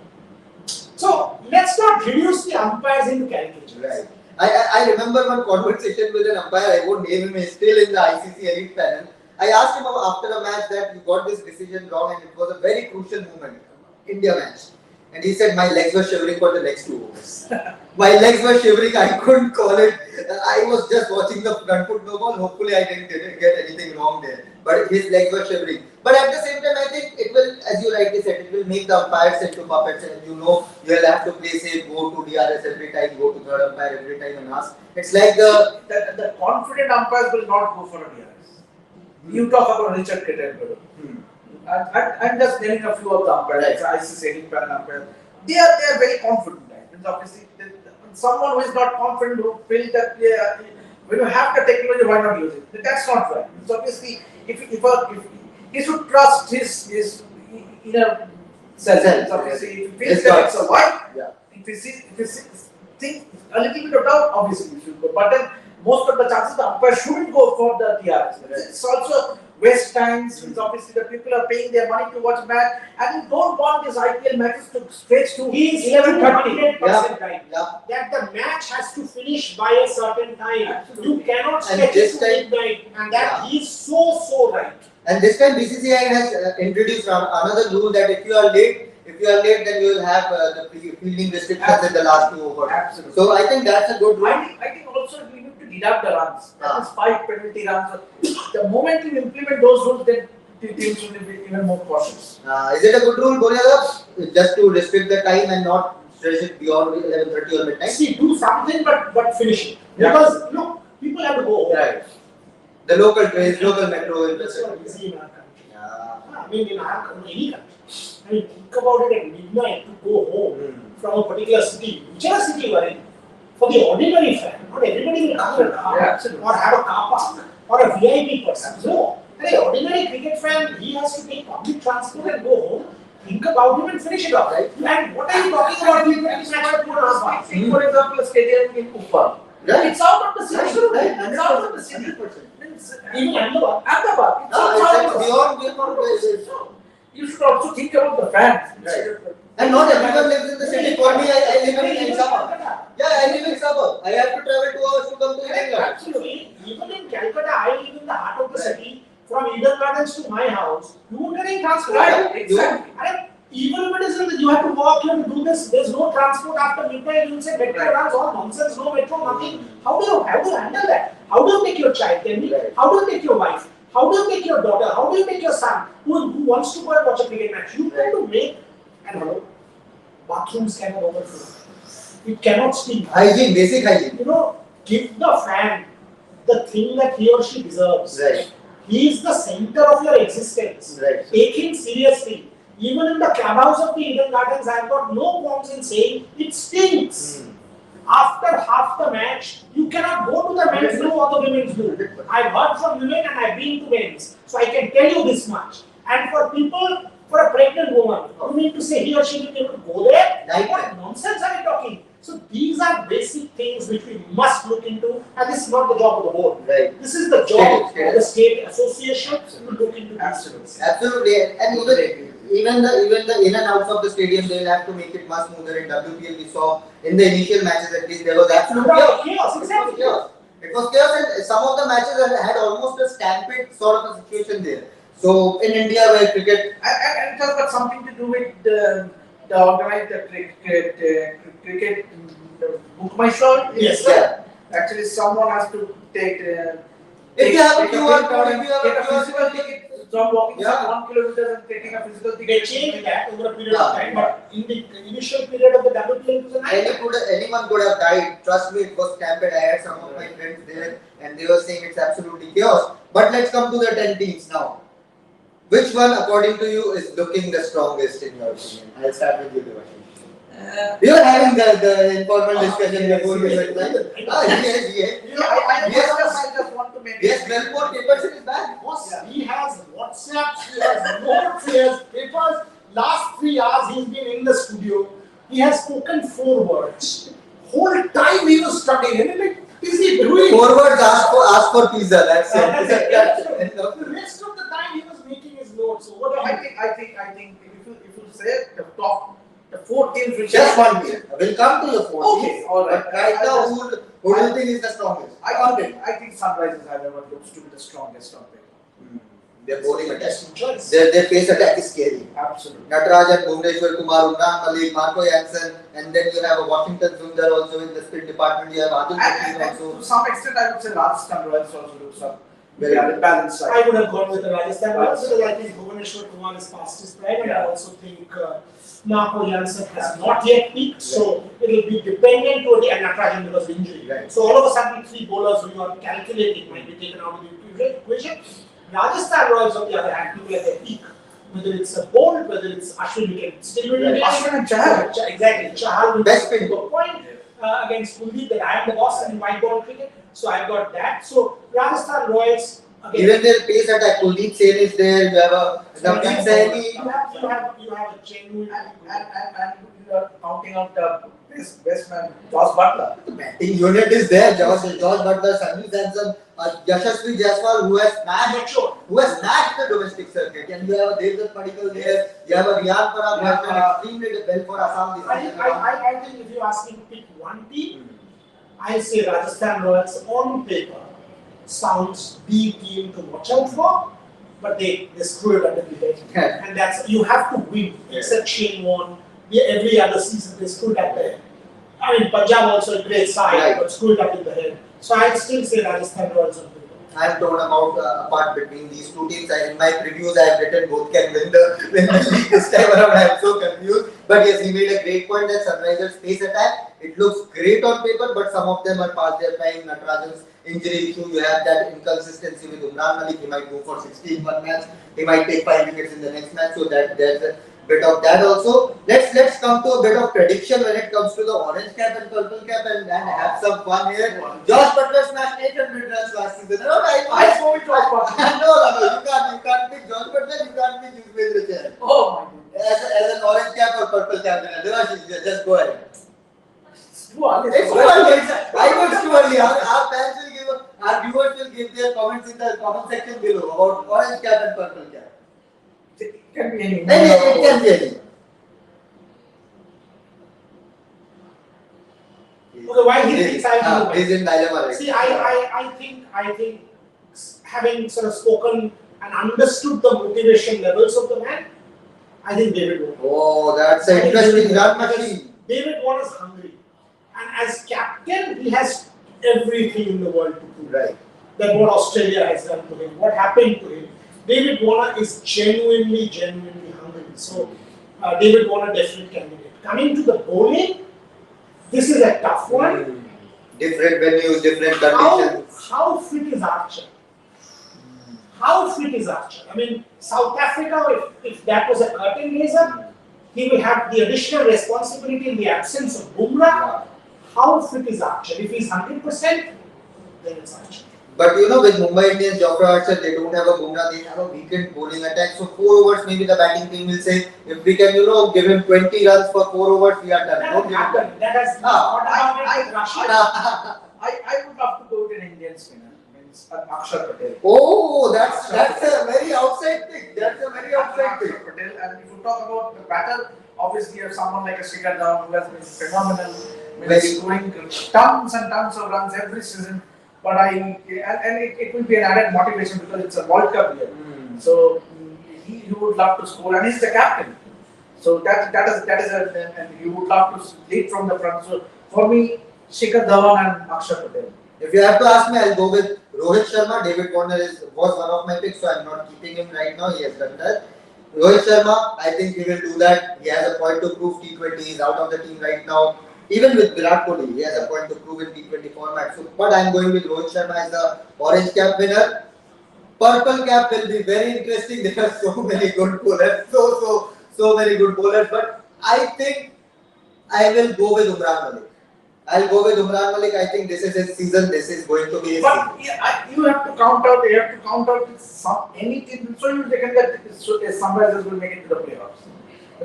So let's not reduce the umpires into caricatures. Right. I remember one conversation with an umpire, I won't name him, he's still in the ICC elite panel. I asked him after a match that you got this decision wrong and it was a very crucial moment, India match. And he said, my legs were shivering for the next 2 overs. My legs were shivering, I couldn't call it. I was just watching the front foot no ball. Hopefully, I didn't get anything wrong there. But his legs were shivering. But at the same time, I think it will, as you rightly said, it will make the umpires into puppets. And you know, you'll have to play safe, go to DRS every time, go to third umpire every time and ask. It's like the confident umpires will not go for a DRS. You talk about Richard Kittenberg. I'm just naming a few of the umpires, like ICC elite panel umpires. They are very confident. And obviously, someone who is not confident who feels that when you have the technology, why not use it? That's not right. So obviously, if he should trust his inner self. Obviously, if he feels that it's a white, if he think a little bit of doubt, obviously he should go. But then most of the chances the umpire shouldn't go for the DRS. It's also waste times. It's obviously the people are paying their money to watch match, and you don't want these IPL matches to stretch to 11:30. Right. That the match has to finish by a certain time. Absolutely. You cannot stretch it to midnight, and that he's so right. and this time BCCI has introduced another rule that if you are late, then you will have the fielding restrictions in the last 2 overs. Absolutely. So I think that's a good rule. I think also we need to deduct the runs. That is 5 penalty runs. The moment you implement those rules, then the teams will be even more cautious. Is it a good rule, Borela? Just to restrict the time and not stretch it beyond 11:30 or midnight? See, do something but finish it. Because look, people have to go home. Right. The local trains, local metro, That's not easy in our country. Yeah. I mean, in any country. I mean, think about it at midnight to go home from a particular city, whichever city you are in. For the ordinary fan, not everybody will come in a car or have a car park or a VIP person. No. The ordinary cricket fan, he has to take public transport and go home. Think about him and finish it off. Right? And what are you talking about? You can match 2.5 hours. See, for example, a stadium in Uppal. Right. It's out of the city. Right. It's out of the city. 100%. Even Ahmedabad. Ahmedabad. It's beyond. So, you should also think about the fans. Right. And not everyone lives in the city. For me, I live in suburb. Yeah, I live in suburb. I have to travel 2 hours to come to England. Absolutely. Even in Calcutta, I live in the heart of the city. From Eden Gardens to my house, you won't get any transport. Right, exactly. And even if it is you have to walk, you have to do this. There's no transport after midnight. You will say metro runs, all nonsense, no metro, nothing. How do you handle that? How do you take your child? Tell me. Right. How do you take your wife? How do you take your daughter? How do you take your son who wants to go and watch a cricket match? You have to make and bathrooms cannot overflow. It cannot stink. Hygiene, basic hygiene. You know, give the fan the thing that he or she deserves. Right. He is the center of your existence. Right. Take him seriously. Even in the clubhouse of the Eden Gardens, I have got no qualms in saying it stinks. After half the match, you cannot go to the men's do what the women's do. I've heard from women and I've been to men's, so I can tell you this much. And for people, for a pregnant woman, you mean to say he or she will be able to go there? Right. What nonsense are you talking? So these are basic things which we must look into, and this is not the job of the board. Right. This is the job State. of the state association to look into these. Absolutely, and even the in and outs of the stadium, they will have to make it much smoother. In WPL, we saw in the initial matches at least there was absolute chaos. Exactly. It was chaos, and some of the matches had almost a stampede sort of a situation there. So in India, where cricket and it has got something to do with the organized cricket book my show. Yes. Yeah. Actually, someone has to take. If you have a QR code, take a physical ticket, stop walking 1 kilometer and taking a physical ticket. They changed that over a period of time, but in the initial period of the WPL, it was a nightmare. anyone could have died. Trust me, it was stampede. I had some of my friends there, and they were saying it's absolutely chaos. But let's come to the 10 teams now. Which one, according to you, is looking the strongest in your opinion? I'll start with you, Devashish. We were having the informal discussion before we went live. I just want to make. Yes, 12 more papers in his bag. He has WhatsApps, he has notes, he has papers. Last 3 hours he's been in the studio. He has spoken 4 words. Whole time he was studying. And like, is he doing? 4 words, ask for pizza. That's it. The rest of the time he was making his notes. So what I think if you say the 4 teams which just one team. We'll come to your 4 teams. Okay, all right. But right now, who do you think is the strongest? I think Sunrisers Hyderabad looks to be the strongest on paper. Their bowling attack. choice. Their pace attack is scary. Absolutely. Natarajan, Bhuvneshwar Kumar, Umran Malik, Marco Jansen, and then you have a Washington Sundar also in the spin department. You have Adil Patil And also. to some extent, I would say Rajasthan Royals also looks up very balanced side. I would have gone with the Rajasthan Royals because I think Bhuvaneshwar Kumar is past his prime, and I also think Marco Jansen has not yet peaked, so it will be dependent to the Natarajan because of injury. Right. So all of a sudden, 3 bowlers who you are calculating might be taken out of the equation. Rajasthan Royals, on the other hand, people at their peak. Whether it's a Bolt, whether it's Ashwin, we can still win. Ashwin and Chahal. Exactly. Chahal will Best be spin. to a point against Kuldeep that I am the boss in white ball cricket. So I've got that. So Rajasthan Royals. Again, Even their pace attack, Kuldeep Sen is there. You have a Navdeep Saini. you have a genuine And you are counting out the best man, Josh Butler. The batting unit is there. George Butler, Sanju Samson, Yashasvi Jaiswal, who has snatched the domestic circuit. And you have a Devdutt Padikkal there. You have a Riyan Parag, who has done extremely well for Assam this season. I think if you ask me to pick one team, I'll say Rajasthan Royals on paper sounds the team to watch out for, but they screw it under the head. And that's, you have to win. Except Shane Warne, every other season they screw it up the head. I mean, Punjab also a great side, but screw it up in the head. So I'd still say Rajasthan Royals on paper. I'm torn apart between these 2 teams. In my previews, I have written both can win the league this time around. I'm so confused. But yes, he made a great point that Sunrisers pace attack. It looks great on paper, but some of them are past their prime. Natarajan's injury issue, you have that inconsistency with Umran Malik. He might go for 60 in one match. He might take 5 wickets in the next match. So there's a bit of that also. Let's come to a bit of prediction when it comes to the orange cap and purple cap and have some fun here. Josh Butler smashed 800 runs last season. I saw it Josh Butler. No, you can't pick Josh Butler, you can't pick Yuzvendra Chahal. Oh my goodness. As an orange cap or purple cap winner. Devashish, just go ahead. It's too early. It's too early. I know it's too early. Our fans will give, our viewers will give their comments in the comment section below about orange cap and purple cap. It can be any. It can be any. Okay, why he thinks I will He's in dilemma, right? See, I think having sort of spoken and understood the motivation levels of the man, I think David Warner. Oh, that's an interesting run machine. David Warner is hungry. And as captain, he has everything in the world to prove. Right. That what Australia has done to him, what happened to him. David Warner is genuinely hungry. So, David Warner, definite candidate. Coming to the bowling, this is a tough one. Different venues, different conditions. How fit is Archer? How fit is Archer? I mean, South Africa, if that was a curtain raiser, he will have the additional responsibility in the absence of Bumrah. Yeah. How fit is Archer? If he's 100%, then it's Archer. But you know, with Mumbai Indians, Jofra Archer, they don't have a Bumrah, they have a weekend bowling attack. So 4 overs, maybe the batting team will say, if we can, give him 20 runs for 4 overs, we are done. That Don't give him happened. That has Ah, what about it, Rashid? I would love to go with an Indian spinner. Means Akshar Patel. Oh, that's a very outside pick. That's a very outside pick. Akshar Patel. And if you talk about the batter, obviously you have someone like a Shikhar Dhawan who has been phenomenal. Very Scoring tons and tons of runs every season. But it will be an added motivation because it's a World Cup year. So he would love to score, and he's the captain. So that is and he would love to lead from the front. So for me, Shikhar Dhawan and Akshar Patel. If you have to ask me, I'll go with Rohit Sharma. David Warner was one of my picks, so I'm not keeping him right now. He has done that. Rohit Sharma, I think he will do that. He has a point to prove. T20 is out of the team right now. Even with Virat Kohli, he has a point to prove in T20 format. So, but I'm going with Rohit Sharma as the orange cap winner. Purple cap will be very interesting. There are so many good bowlers, so many good bowlers. But I think I will go with Umran Malik. I'll go with Umran Malik. I think this is his season. This is going to be his But season. you have to count out. You have to count out any team. So you reckon that Sunrisers will make it to the playoffs.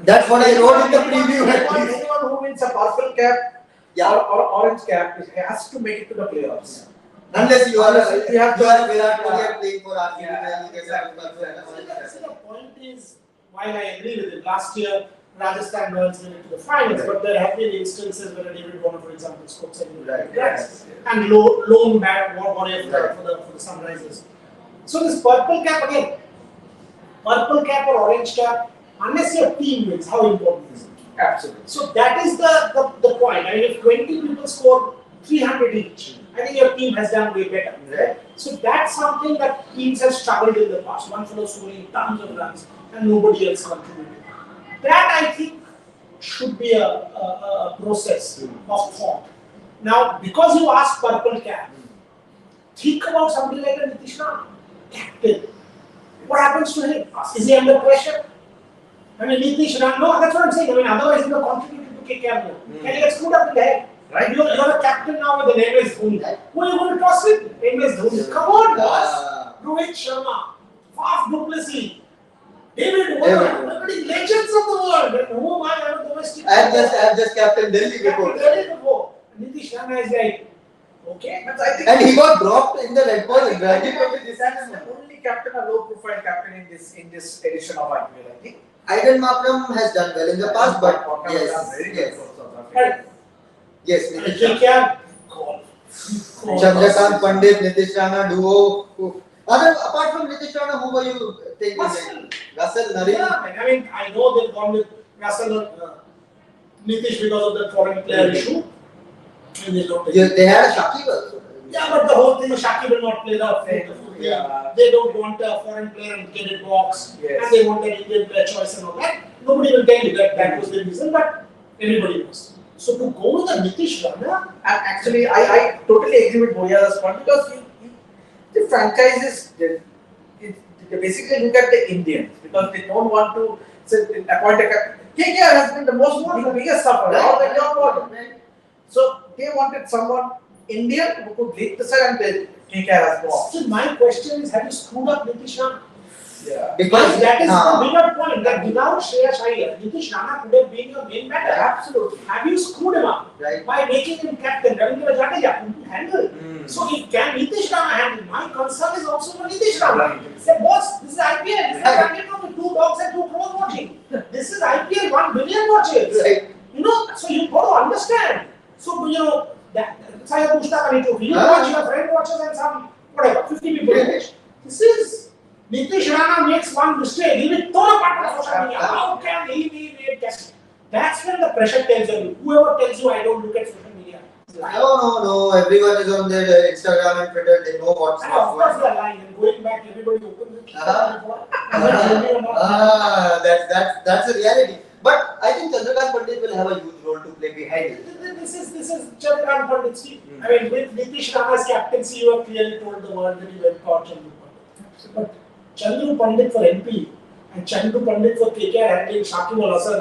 That's what I wrote in the preview. Anyone who wins a purple cap or orange cap has to make it to the playoffs. Unless you are a Yeah. Virat Kohli and playing for RCB, Yeah, then you get exactly. some purple and orange cap. See, the point is, while I agree with it, last year Rajasthan Royals went into the finals, but there have been instances where David Warner, for example, scored 70 Right. runs and lone bat warrior for the Sunrisers. So this purple cap again, purple cap or orange cap, unless your team wins, how important is it? Absolutely. So that is the point. I mean, if 20 people score 300 each, I think your team has done way better. Right. So that's something that teams have struggled in the past. One fellow scoring tons of runs and nobody else contributing. That I think should be a process of thought. Now, because you asked purple cap, think about somebody like a Nitish Rana, captain. What happens to him? Is he under pressure? I mean, Nitish Rana, no, that's what I'm saying. I mean, otherwise he would have contributed to KKR more. Can he get screwed up in the head? Right. You're a captain now with the name is Dhoni. Who are you going to toss with? Name is Dhoni. Come on, boss. Rohit Sharma, Faf du Plessis, David Warner, legends of the world. And who am I? I'm a domestic. I've just captain Delhi before. Nitish Rana is like, okay. But I think And he got dropped in the red ball. that's the only captain, a low-profile captain in this edition of IPL. I think. Aiden Markram has done well in the past, but yes, Nitish Rana. KKR, Chandrakant Pandit, Nitish Rana duo. Apart from Nitish Rana, who were you thinking? Russell, Nari. Yeah, I mean, I know they've gone with Russell and Nitish because of the foreign player issue. And They had a Shakib also. Yeah, but the whole thing is Shaki will not play the Yeah. They don't want a foreign player in Kenneth box, Yes. and they want an Indian player choice and all that. Nobody will tell you that was the reason, but everybody knows. So to go with a Nitish Rana, And actually, I totally agree with Boya's point because the franchises they basically look at the Indians because they don't want to appoint a captain. KKR has been the biggest sufferer all the year. So they wanted someone Indian who could lead the side, and then KKR has gone. still my question is, have you screwed up Nitish Rana? Yeah. Because That is the bigger point, that without Shreyas Iyer, Nitish Rana could have been your main batter. Absolutely. Have you screwed him up Right. by making him captain? Ravindra Jadeja couldn't handle. So if can Nitish Rana handle? My concern is also for Nitish Rana. Right. Say, boss, this is IPL. This is a country with 2 dogs and 2 crores watching. This is IPL, 1 billion watches. Right. So you've got to understand. So that's why you watch, your friend watches and some, whatever, 50 people watch. This is, Nitish Rana makes one mistake, he will throw a part of social media. How can he be made captain? That's when the pressure tells you. Whoever tells you I don't look at social media. No. Everyone is on their Instagram and Twitter. They know what's And of going course on. they are lying, and going back everybody opens it. That's a reality. But I think Chandrakant Pandit will have a huge role to play behind behind it. This is Chandrakant Pandit's team. I mean, with Nitish Rana's captaincy, you have clearly told the world that you went for Chandru Pandit. But Chandru Pandit for MP and Chandru Pandit for KKR handling Shakib Al Hasan,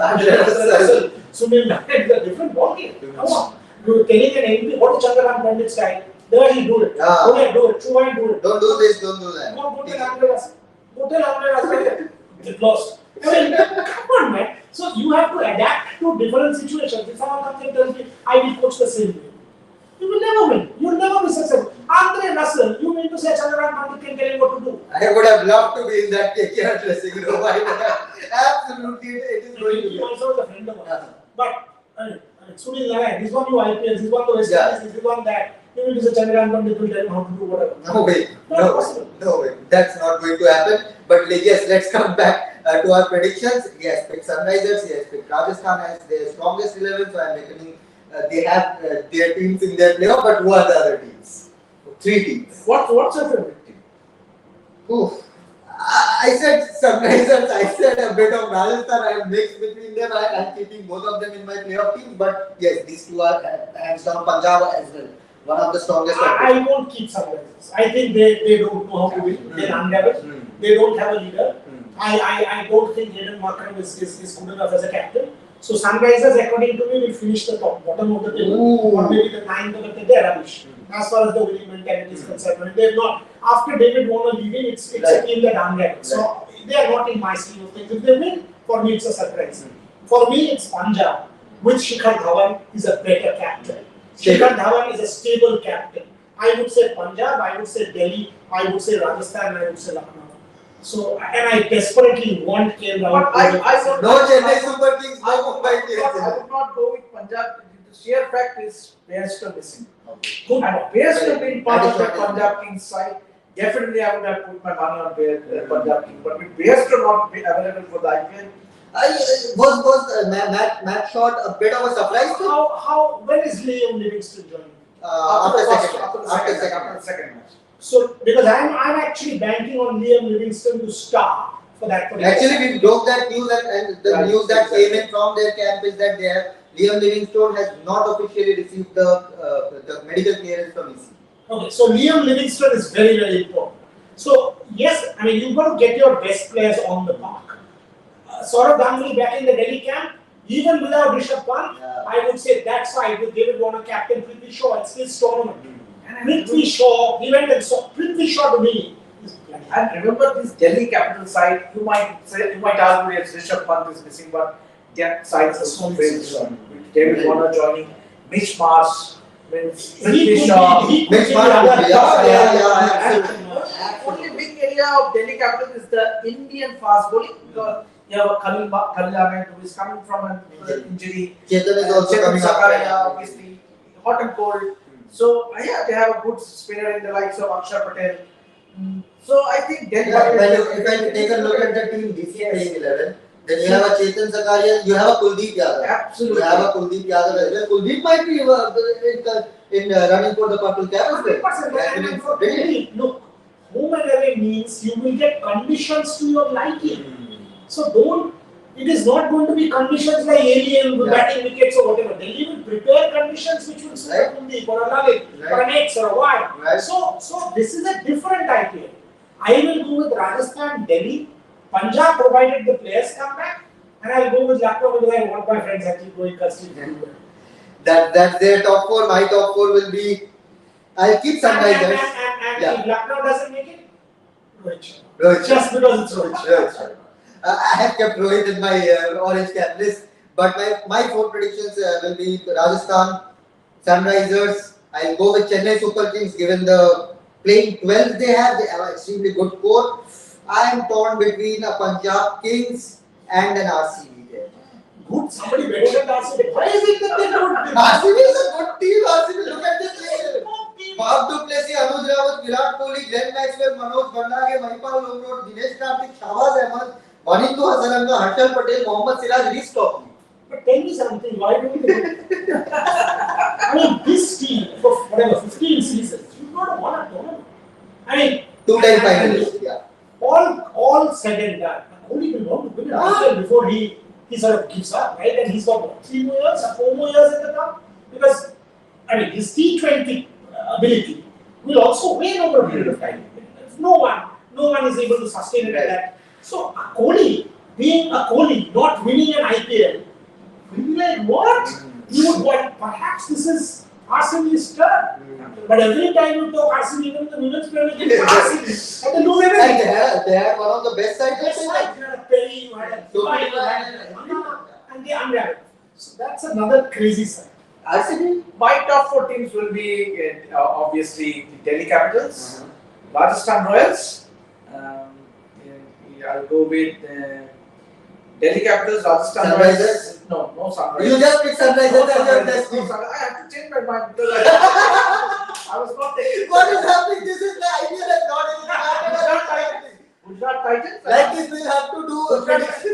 Sunil Nair, is a different ballgame. Come on. You're telling an MP what is Chandrakant Pandit's style? There he do it. Yeah. Do it. True and do it. Don't do this, don't do that. Go tell Andre Russell. Go tell Andre Russell. Get lost. I mean, come on, man. So you have to adapt to different situations. If someone comes and tells me, I will coach the same way, you will never win. You will never be successful. Andre Russell, you mean to say Chandrakant Pandit can tell you what to do? I would have loved to be in that KKR dressing room. Absolutely, it is going to He be. also is a friend of ours. Yeah. But, Sunil Nair, he's won you IPLs, he's won the West Yeah. Indies, he's won that. You mean to say Chandrakant Pandit will tell him how to do whatever. No way. Not possible. No way. That's not going to happen. But yes, let's come back to our predictions. Yes, pick Sunrisers. Yes, pick Rajasthan as their strongest 11. So I'm reckoning they have their teams in their playoff. But who are the other teams? 3 teams. What's your favorite team? Oof. I said Sunrisers. I said a bit of Rajasthan. I am mixed between them. I'm keeping both of them in my playoff teams. But yes, these two are hands down. Punjab as well. One of the strongest. I won't keep Sunrisers. I think they don't know how to win. They're unraveled. They don't have a leader. I don't think Hayden Markram is good enough as a captain. So Sunrisers, according to me, will finish the bottom of the table, or maybe the 9th of the table. They're rubbish. As far as the winning mentality is concerned, they're not. After David Warner leaving, it's a team that unraveled. So they are not in my scheme of things. If they win, for me it's a surprise. For me, it's Punjab, with Shikhar Dhawan is a better captain. Shikhar Dhawan is a stable captain. I would say Punjab, I would say Delhi, I would say Rajasthan, I would say Lucknow. So, and I desperately want KL Rahul. But No Chennai Super Kings, no Mumbai I Indians. would not go with Punjab. The sheer fact is Bairstow missing. Good. And Bairstow being part That of is the what I Punjab Kings side, definitely I would have put my money on Punjab Kings. But with Bairstow not be available for the IPL, Was Matt Short a bit of a surprise? When is Liam Livingston joining? After the second second match. So, because I'm actually banking on Liam Livingston to start for that particular. Actually, we broke that news, and the Right, news that exactly. came in from their camp is that Liam Livingstone has not officially received the medical clearance from EC. Okay, so Liam Livingston is very, very important. So, yes, I mean, you've got to get your best players on the park. Saurav Ganguly back in the Delhi camp, even without Rishabh Pant, Yeah. I would say that side with David Warner captain, Prithvi Shaw, it's his tournament. Prithvi Shaw, he went and saw Prithvi Shaw to me. And remember this Delhi capital side, you might argue yes, Rishabh Pant is missing, but that side is also very strong. With David Warner joining, Mitch Marsh, Prithvi Shaw. He could Mitch be Marsh the could other be, top yeah, player. absolutely. Only big area of Delhi capital is the Indian fast bowling. Because you have Khalil Ahmed who is coming from an injury. Chetan is also Chetan coming Sakaria, up. obviously, hot and cold. So yeah, they have a good spinner in the likes of Akshar Patel. So I think Delhi. Yeah, if I take a look at the team DC playing 11, then you have a Chetan Sakaria, you have a Kuldeep Yadav. Absolutely. You have a Kuldeep Yadav as well. Kuldeep might be in running for the purple cap as well. 100%. And for Delhi, look, home and away means you will get conditions to your liking. So don't, it is not going to be conditions like alien batting wickets or whatever. Delhi will prepare conditions which will suit a Kuldeep or a Lalit or an X or a Y. Right. So this is a different IPL. I will go with Rajasthan, Delhi, Punjab provided the players come back, and I will go with Lucknow because I want my friends actually going custody. That's their top 4. My top 4 will be. I'll keep Sunrisers. And Yeah. if Lucknow doesn't make it, Rohit Sharma. Rohit Sharma. Just because it's Rohit Sharma. Rohit Sharma. I have kept Rohit in my orange cap list, but my 4 predictions will be Rajasthan, Sunrisers. I'll go with Chennai Super Kings given the playing 12 they have an extremely good core. I am torn between a Punjab Kings and an RCB there. Good, somebody mentioned RCB. Why is it that they don't? RCB is a good team. RCB, look at this player. Bob Duplessis, Anuj Rawat, Virat Kohli, Glenn Maxwell, Manoj Bhandage, Mahipal Lomrod, Dinesh Karthik, Shahbaz Ahmed, Wanindu Hasananga, Harshal Patel, Mohammad Siraj, Reece Topley. But tell me something, why don't they? I mean, this team, for whatever, 15 seasons, you've not won a tournament. I mean, 2-time finalists. Yeah. all said and done, Kohli will want to win an IPL before he he sort of gives up, right? And he's got what, 3 more years or 4 more years at the top? Because, I mean, his T20 ability will also wane over a period of time. If no one is able to sustain it at that. So, a Kohli, being a Kohli, not winning an IPL, will be like, what? You would want, perhaps this is RCB's turn. But every time you talk RCB, even the women's player will get RCB. And the women they had one of the best sides. You had a Perry, you had a Dubai, you had a and they unraveled. So that's another crazy side. RCB? My top 4 teams will be obviously the Delhi Capitals, Rajasthan Royals. I'll go with Delhi Capitals, Rajasthan Sunrisers? Royals. No Sunrisers. You just pick Sunrisers No as your Sunrisers. best No team. Sunrisers. I have to change my mind because I was not taking. What is happening? This is the IPL has not even Gujarat Titans. Like this, we'll have to do a prediction.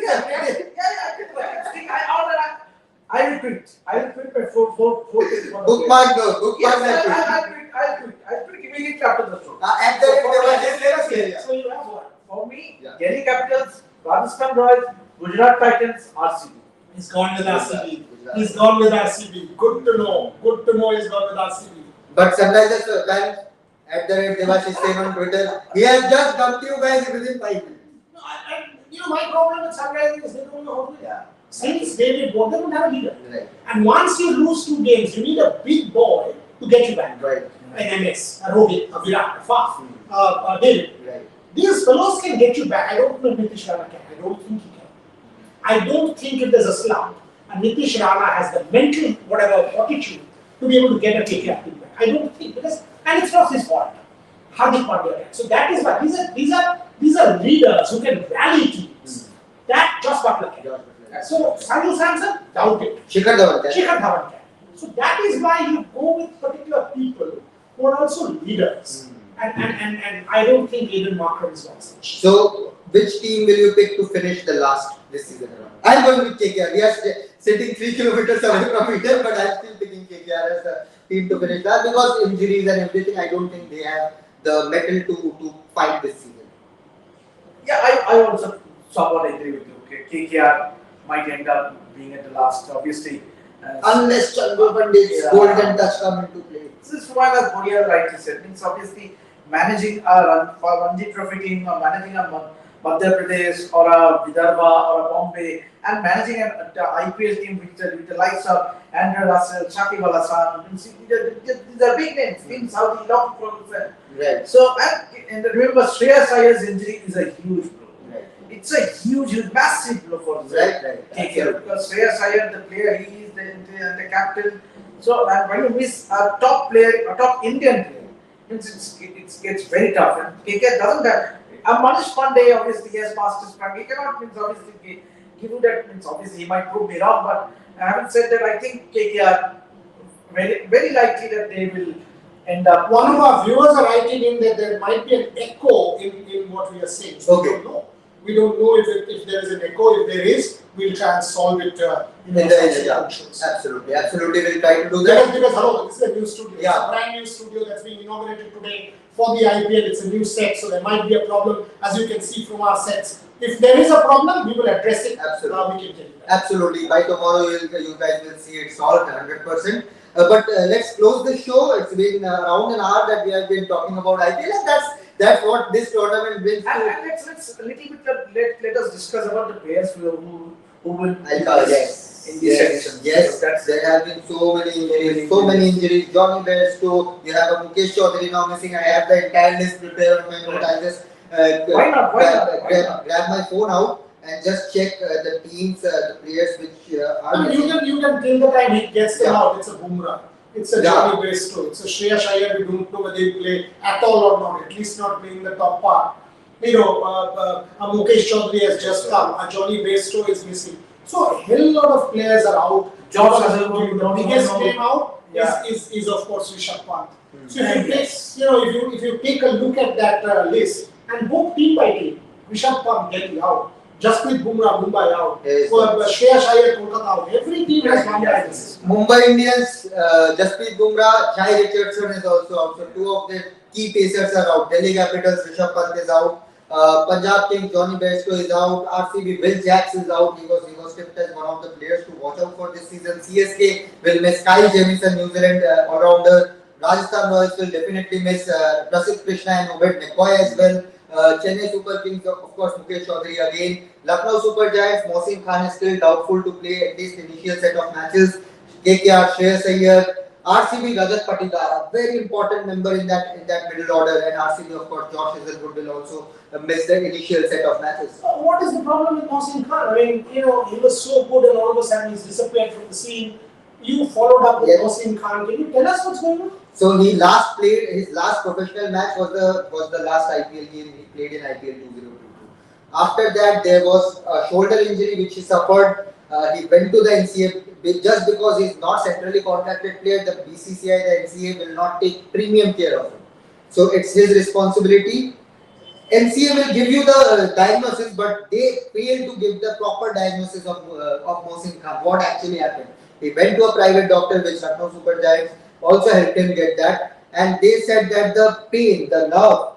I will quit. I will quit by four teams. Bookmark those. Bookmark Yes, that. I'll quit immediately after the show. At the end, they were just let us hear. So you have what? For me, Yeah. Delhi Capitals, Rajasthan Royals, Gujarat Titans, RCB. He's gone with RCB. He's gone with RCB. Good to know. Good to know he's gone with RCB. But Sunrisers fans, at the rate Devash saying on Twitter, he has just dumped you guys within 5 minutes. No, my problem with Sunrisers is they don't know how to win. Yeah. Since David Bourne, they don't have a leader. Right. And once you lose 2 games, you need a big boy to get you back. Right. An MS, a Rohit, a Virat, a Faf, a David. Right. These fellows can get you back. I don't know if Nitish Rana can. I don't think he can. I don't think if there's a slump, and Nitish Rana has the mental, whatever, fortitude to be able to get a KKR team back. I don't think, because, and it's not his fault. Hardik Pandya can. So that is why these are leaders who can rally teams. That Josh Butler can. So Sanju Samson, doubt it. Shikhar Dhawan can. Shikhar Dhawan can. So that is why you go with particular people who are also leaders. And I don't think Aiden Markram is one such. So, which team will you pick to finish the last this season around? I'm going with KKR. We are sitting 3 kilometers away from each other, but I'm still picking KKR as the team to finish that because injuries and everything. I don't think they have the mettle to fight this season. Yeah, I also somewhat agree with you. Okay, KKR might end up being at the last, obviously. Unless Chandu Pandit's golden touch come into play. This is why, as Moria rightly said, means obviously managing a Ranji Trophy team or managing a Madhya Pradesh or a Vidarbha or a Bombay and managing an IPL team with the likes of Andrew Russell, Shakib Al Hasan, these are big names in Saudi, long for Right. So, and remember, Shreyas Iyer's injury is a huge blow. Right. It's a huge, massive blow for Right. KKR because Shreyas Iyer, the player, he is the captain. So, and when you miss a top player, a top Indian player, it gets very tough. And KKR doesn't have. Manish Pandey obviously has passed his prime. He cannot obviously give you that. Obviously he might prove me wrong, but having said that, I think KKR very likely that they will end up. One of our viewers are writing in that there might be an echo in what we are saying. So Okay. we don't know. We don't know if there is an echo. If there is, we'll try and solve it In the Absolutely. We'll try to do that. Because hello, this is a new studio. Yeah. It's a brand new studio that's being inaugurated today for the IPL. It's a new set, so there might be a problem, as you can see from our sets. If there is a problem, we will address it. Absolutely. We can tell you that. Absolutely. By tomorrow, you guys will see it solved 100%. But let's close the show. It's been around an hour that we have been talking about IPL, and that's what this tournament brings. And let's a little bit let us discuss about the players who will Yes. in this edition. Yes. So that's There have been so many injuries. Johnny Bairstow, you have a Mukesh Chaudhary now missing. I have the entire list prepared on my note. I just Why not? grab my phone out and just check the teams, the players which are. I mean, you can till the time he gets them out. It's a Bumrah. It's a Yeah. Johnny Bairstow. It's a Shreyas Iyer. We don't know whether he play at all or not. At least not playing the top part. You know, a Mukesh Chaudhary has just come. A Johnny Bairstow is missing. So a hell lot of players are out. George The Hazlewood, biggest name out Yeah. is of course Rishabh Pant. So And if you take a look at that list and go team by team, Rishabh Pant getting out, Jasprit Bumrah Mumbai out, Yes. Shreyas Iyer Kolkata out. Every team has one guy. Mumbai Indians, Jasprit Bumrah, Jai Richardson is also out. So 2 of the key pacers are out. Delhi Capitals, Rishabh Pant is out. Punjab Kings, Johnny Bairstow is out. RCB, Will Jacks is out. He was was tipped as one of the players to watch out for this season. CSK will miss Kyle Jamieson, New Zealand all-rounder. Rajasthan Royals will definitely miss Prasidh Krishna and Obed McCoy as well. Chennai Super Kings, of course, Mukesh Chaudhary again. Lucknow Super Giants, Mohsin Khan is still doubtful to play at least initial set of matches. KKR, Shreyas Iyer. RCB, Rajat Patidar, a very important member in that middle order, and RCB, of course, Josh Hazelwood will also miss the initial set of matches. What is the problem with Mohsin Khan? I mean, he was so good and all of a sudden he's disappeared from the scene. You followed up with Mohsin Khan. Can you tell us what's going on? So his last professional match was the last IPL game he played in IPL 2022. After that, there was a shoulder injury which he suffered. He went to the NCA just because he's not centrally contracted player. The BCCI, the NCA will not take premium care of him. So it's his responsibility. NCA will give you the diagnosis, but they fail to give the proper diagnosis of Mohsin Khan. What actually happened? He went to a private doctor, which Lucknow Super Giants also helped him get that, and they said that the pain, the nerve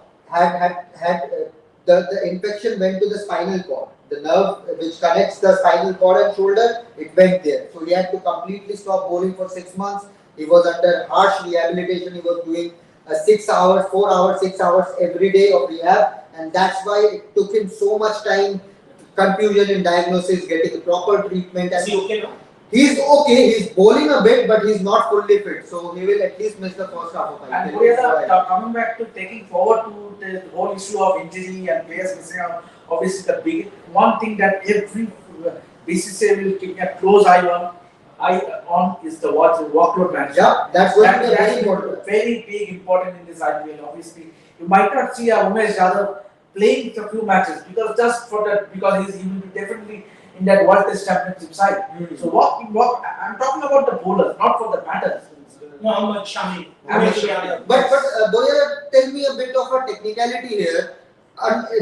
the infection went to the spinal cord. The nerve which connects the spinal cord and shoulder, it went there. So he had to completely stop bowling for 6 months. He was under harsh rehabilitation. He was doing 6 hours, 4 hours, 6 hours every day of rehab, and that's why it took him so much time, confusion in diagnosis, getting the proper treatment. Is he okay now? He's okay, he's bowling a bit, but he's not fully fit, so he will at least miss the first half of IPL. And we are coming back to taking forward to the whole issue of injury and players missing out. Obviously, the big one thing that every BCCI will keep a close eye on is the workload management. Yeah, that's going to be very important. Very big important in this IPL. Obviously, you might not see a Umesh Yadav playing a few matches because he will be definitely in that World Test Championship side. So I'm talking about the bowlers, not for the batters. Muhammad Shami. But Boyer, tell me a bit of a technicality here.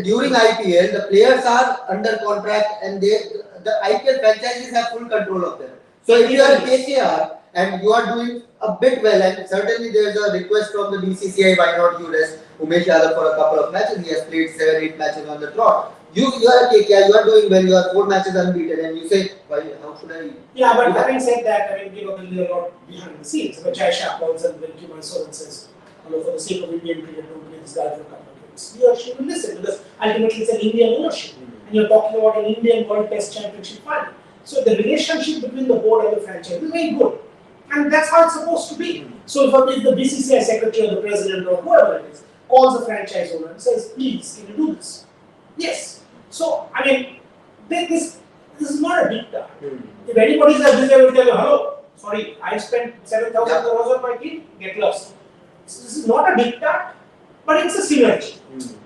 During IPL, the players are under contract, and the IPL franchises have full control of them. So if you are KKR and you are doing a bit well, and certainly there is a request from the BCCI, why not you rest Umesh Yadav for a couple of matches? He has played 7-8 matches on the trot. You are a KKR, you are doing well, you are 4 matches unbeaten, and you say, how should I? Yeah, but having said that, I mean, there's a lot behind the scenes. But Jai Shah calls and Vinky Mansoor and says, for the sake of Indian cricket, don't play this guy for a couple of games. He or she will listen because ultimately it's an Indian ownership. And you're talking about an Indian World Test Championship final. So the relationship between the board and the franchise is very good. And that's how it's supposed to be. So if the BCCI secretary or the president or whoever it is calls the franchise owner and says, please, can you do this? Yes. So, I mean, this is not a big time. If anybody says this, I will tell you, hello, sorry, I spent 7,000 crores on my team, get lost. This is not a big time, but it's a synergy.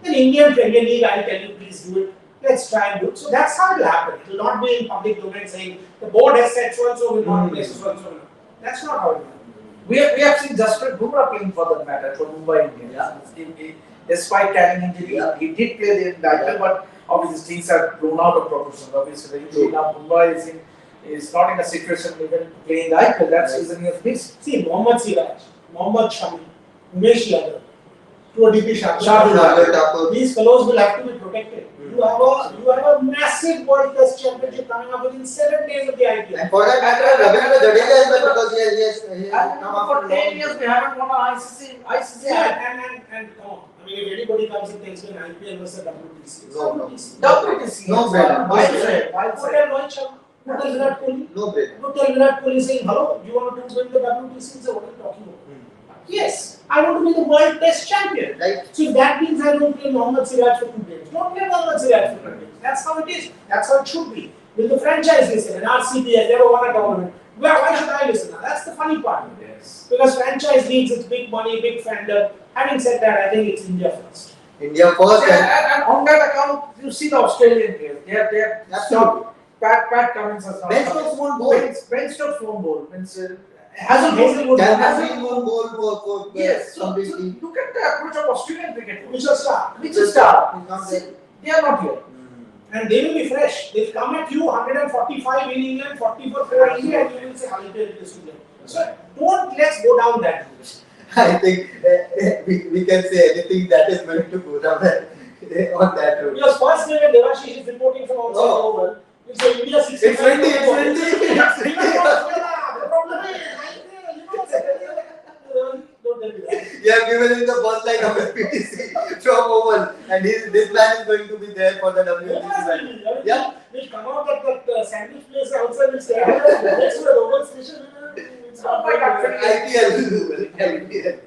In Indian Premier League, I'll tell you, please do it. Let's try and do it. So that's how it will happen. It will not be in public domain saying the board has said so and so will not play so and so. That's not how it will happen. We have seen Jasprit Bumrah playing for that matter for Mumbai Indians. Yeah. Despite carrying injury, he did play the IPL, but obviously things are blown out of proportion. Obviously, now Mumbai is not in a situation even to play in the IPL. That's the reason he has missed. See, Mohammad Siraj, Mohammad Shami, Umesh Yadav, to a DP Shardul. These fellows will have to be protected. You have a massive World Test Championship coming up within 7 days of the IPL. And for that matter, Ravindra Jadeja as well, because he has come up for 10 years we haven't won an ICC. Yeah, and come on. I mean, if anybody comes and tells me an IPL versus WTC, WTC. No brainer. What tell Rohit Sharma? What tell Virat Kohli? No brainer. What tell Virat Kohli saying, hello, you want to win the WTC? So what are you talking about? Yes, I want to be the World Test Champion. Right. So if that means I don't play Mohammad Siraj for 2 games, don't play Mohammad Siraj for 2 games. That's how it is. That's how it should be. Will the franchise listen? And RCB has never won a tournament. Well, why should I listen? Now, that's the funny part. Yes. Because franchise needs its big money, big fandom. Having said that, I think it's India first. India first. And on that account, you see the Australian players. They are Absolutely. Pat Cummins has not. Ben Stokes won't bowl. Ben Stokes won't bowl. Hazelwood. Won't bowl for yes. So completely. look at the approach of Australian cricket. Which are star. They are not here. And they will be fresh. They'll come at you 145 in England, 40 for India, and you will say, how little it is to them. So let's go down that route. I think we can say anything that is going to go down on that route. Because first when Devashish is reporting from outside the world, It's a India 65. It's windy, it's windy, it's windy. The problem is, don't tell me that. You have given him the bus like of PTC from Oval, and this man is going to be there for the WTC match. Yeah. We'll come out at that sandwich place outside. We'll say, next to the Oval station. It's not like IPL.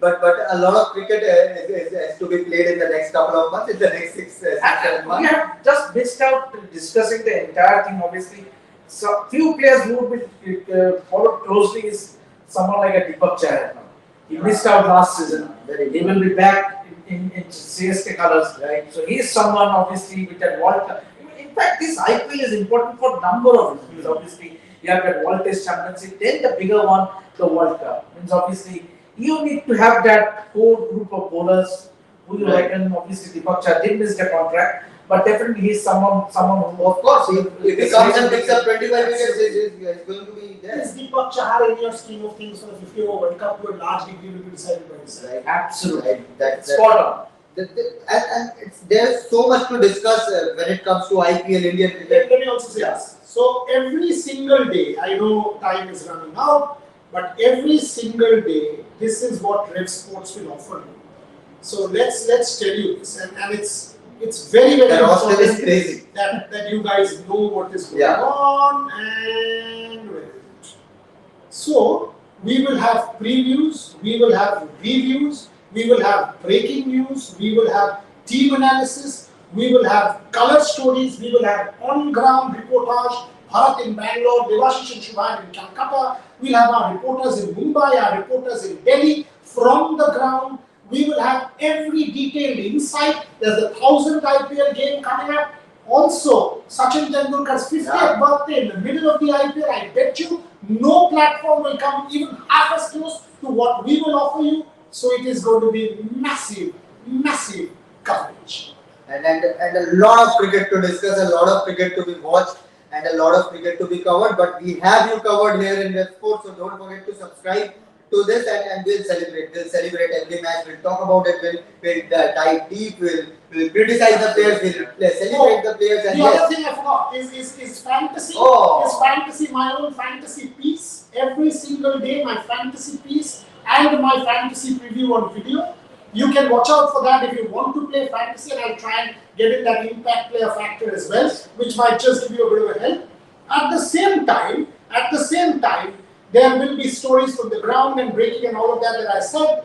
But a lot of cricket is to be played in the next couple of months, in the next 7 months. We have just missed out discussing the entire thing. Obviously, so few players who would be followed closely is someone like a Deepak Chahar. He missed out last season. He will be back in CSK colors, right? So he is someone obviously with that World Cup. In fact, this IPL is important for number of reasons. Obviously, you have that World Test Championship, then the bigger one, the World Cup. Means obviously you need to have that core group of bowlers who you reckon. Obviously, Deepak Chahar did miss the contract, but definitely he's someone who, of course, if he comes and picks up 25 wickets, he's going to be there. Is Deepak Chahar in your scheme of things for the 50 over World Cup to a large degree will be decided by this? Right. absolutely That's spot on. And there's so much to discuss when it comes to IPL Indian cricket. Let me also say this. So every single day, I know time is running out, but every single day, this is what Rev Sports will offer you. So let's tell you this, and it's very The roster important is crazy. that you guys know what is going on and where it is. So we will have previews, we will have reviews, we will have breaking news, we will have team analysis, we will have color stories, we will have on-ground reportage, Bharat in Bangalore, Devashish and Shubhan in Calcutta, we'll have our reporters in Mumbai, our reporters in Delhi, from the ground, we will have every detailed insight. There's the 1000th IPL game coming up. Also, Sachin Tendulkar's 50th birthday in the middle of the IPL. I bet you no platform will come even half as close to what we will offer you. So it is going to be massive, massive coverage. And a lot of cricket to discuss, a lot of cricket to be watched, and a lot of cricket to be covered. But we have you covered here in Rev Sports, so don't forget to subscribe to this, and we'll celebrate. We'll celebrate every match. We'll talk about it. We'll dive deep. We'll criticize the players. We'll celebrate the players. And the other thing I forgot is fantasy. Oh. Is fantasy my own fantasy piece? Every single day, my fantasy piece and my fantasy preview on video. You can watch out for that if you want to play fantasy, and I'll try and get in that impact player factor as well, which might just give you a bit of a help. At the same time, there will be stories from the ground and breaking and all of that I said.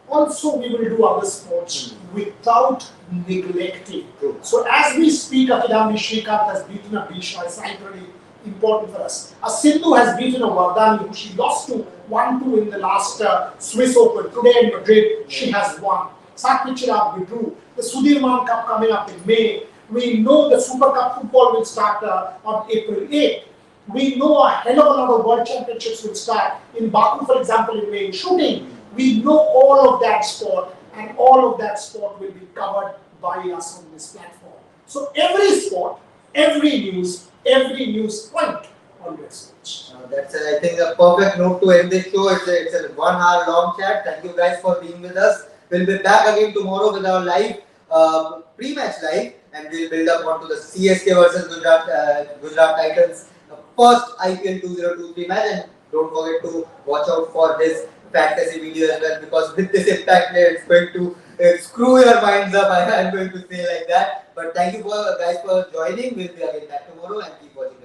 Also, we will do other sports without neglecting. So as we speak, Akidambi Shrikant has beaten a Bishwa. It's really important for us. A Sindhu has beaten a Vardani who she lost to 1-2 in the last Swiss Open. Today in Madrid, she has won. Satwik Chirag withdrew. The Sudirman Cup coming up in May. We know the Super Cup football will start on April 8th. We know a hell of a lot of world championships will start in Baku, for example, in May in shooting. We know all of that sport, and all of that sport will be covered by us on this platform. So every sport, every news point on Rev Sports. That's, I think, a perfect note to end this show. It's a 1 hour long chat. Thank you guys for being with us. We'll be back again tomorrow with our live pre-match live, and we'll build up onto the CSK versus Gujarat Titans first IPL 2023 match. And don't forget to watch out for his fantasy video as well, because with this impact player, it's going to screw your minds up. I'm going to say like that. But thank you guys for joining. We'll be again back tomorrow, and keep watching.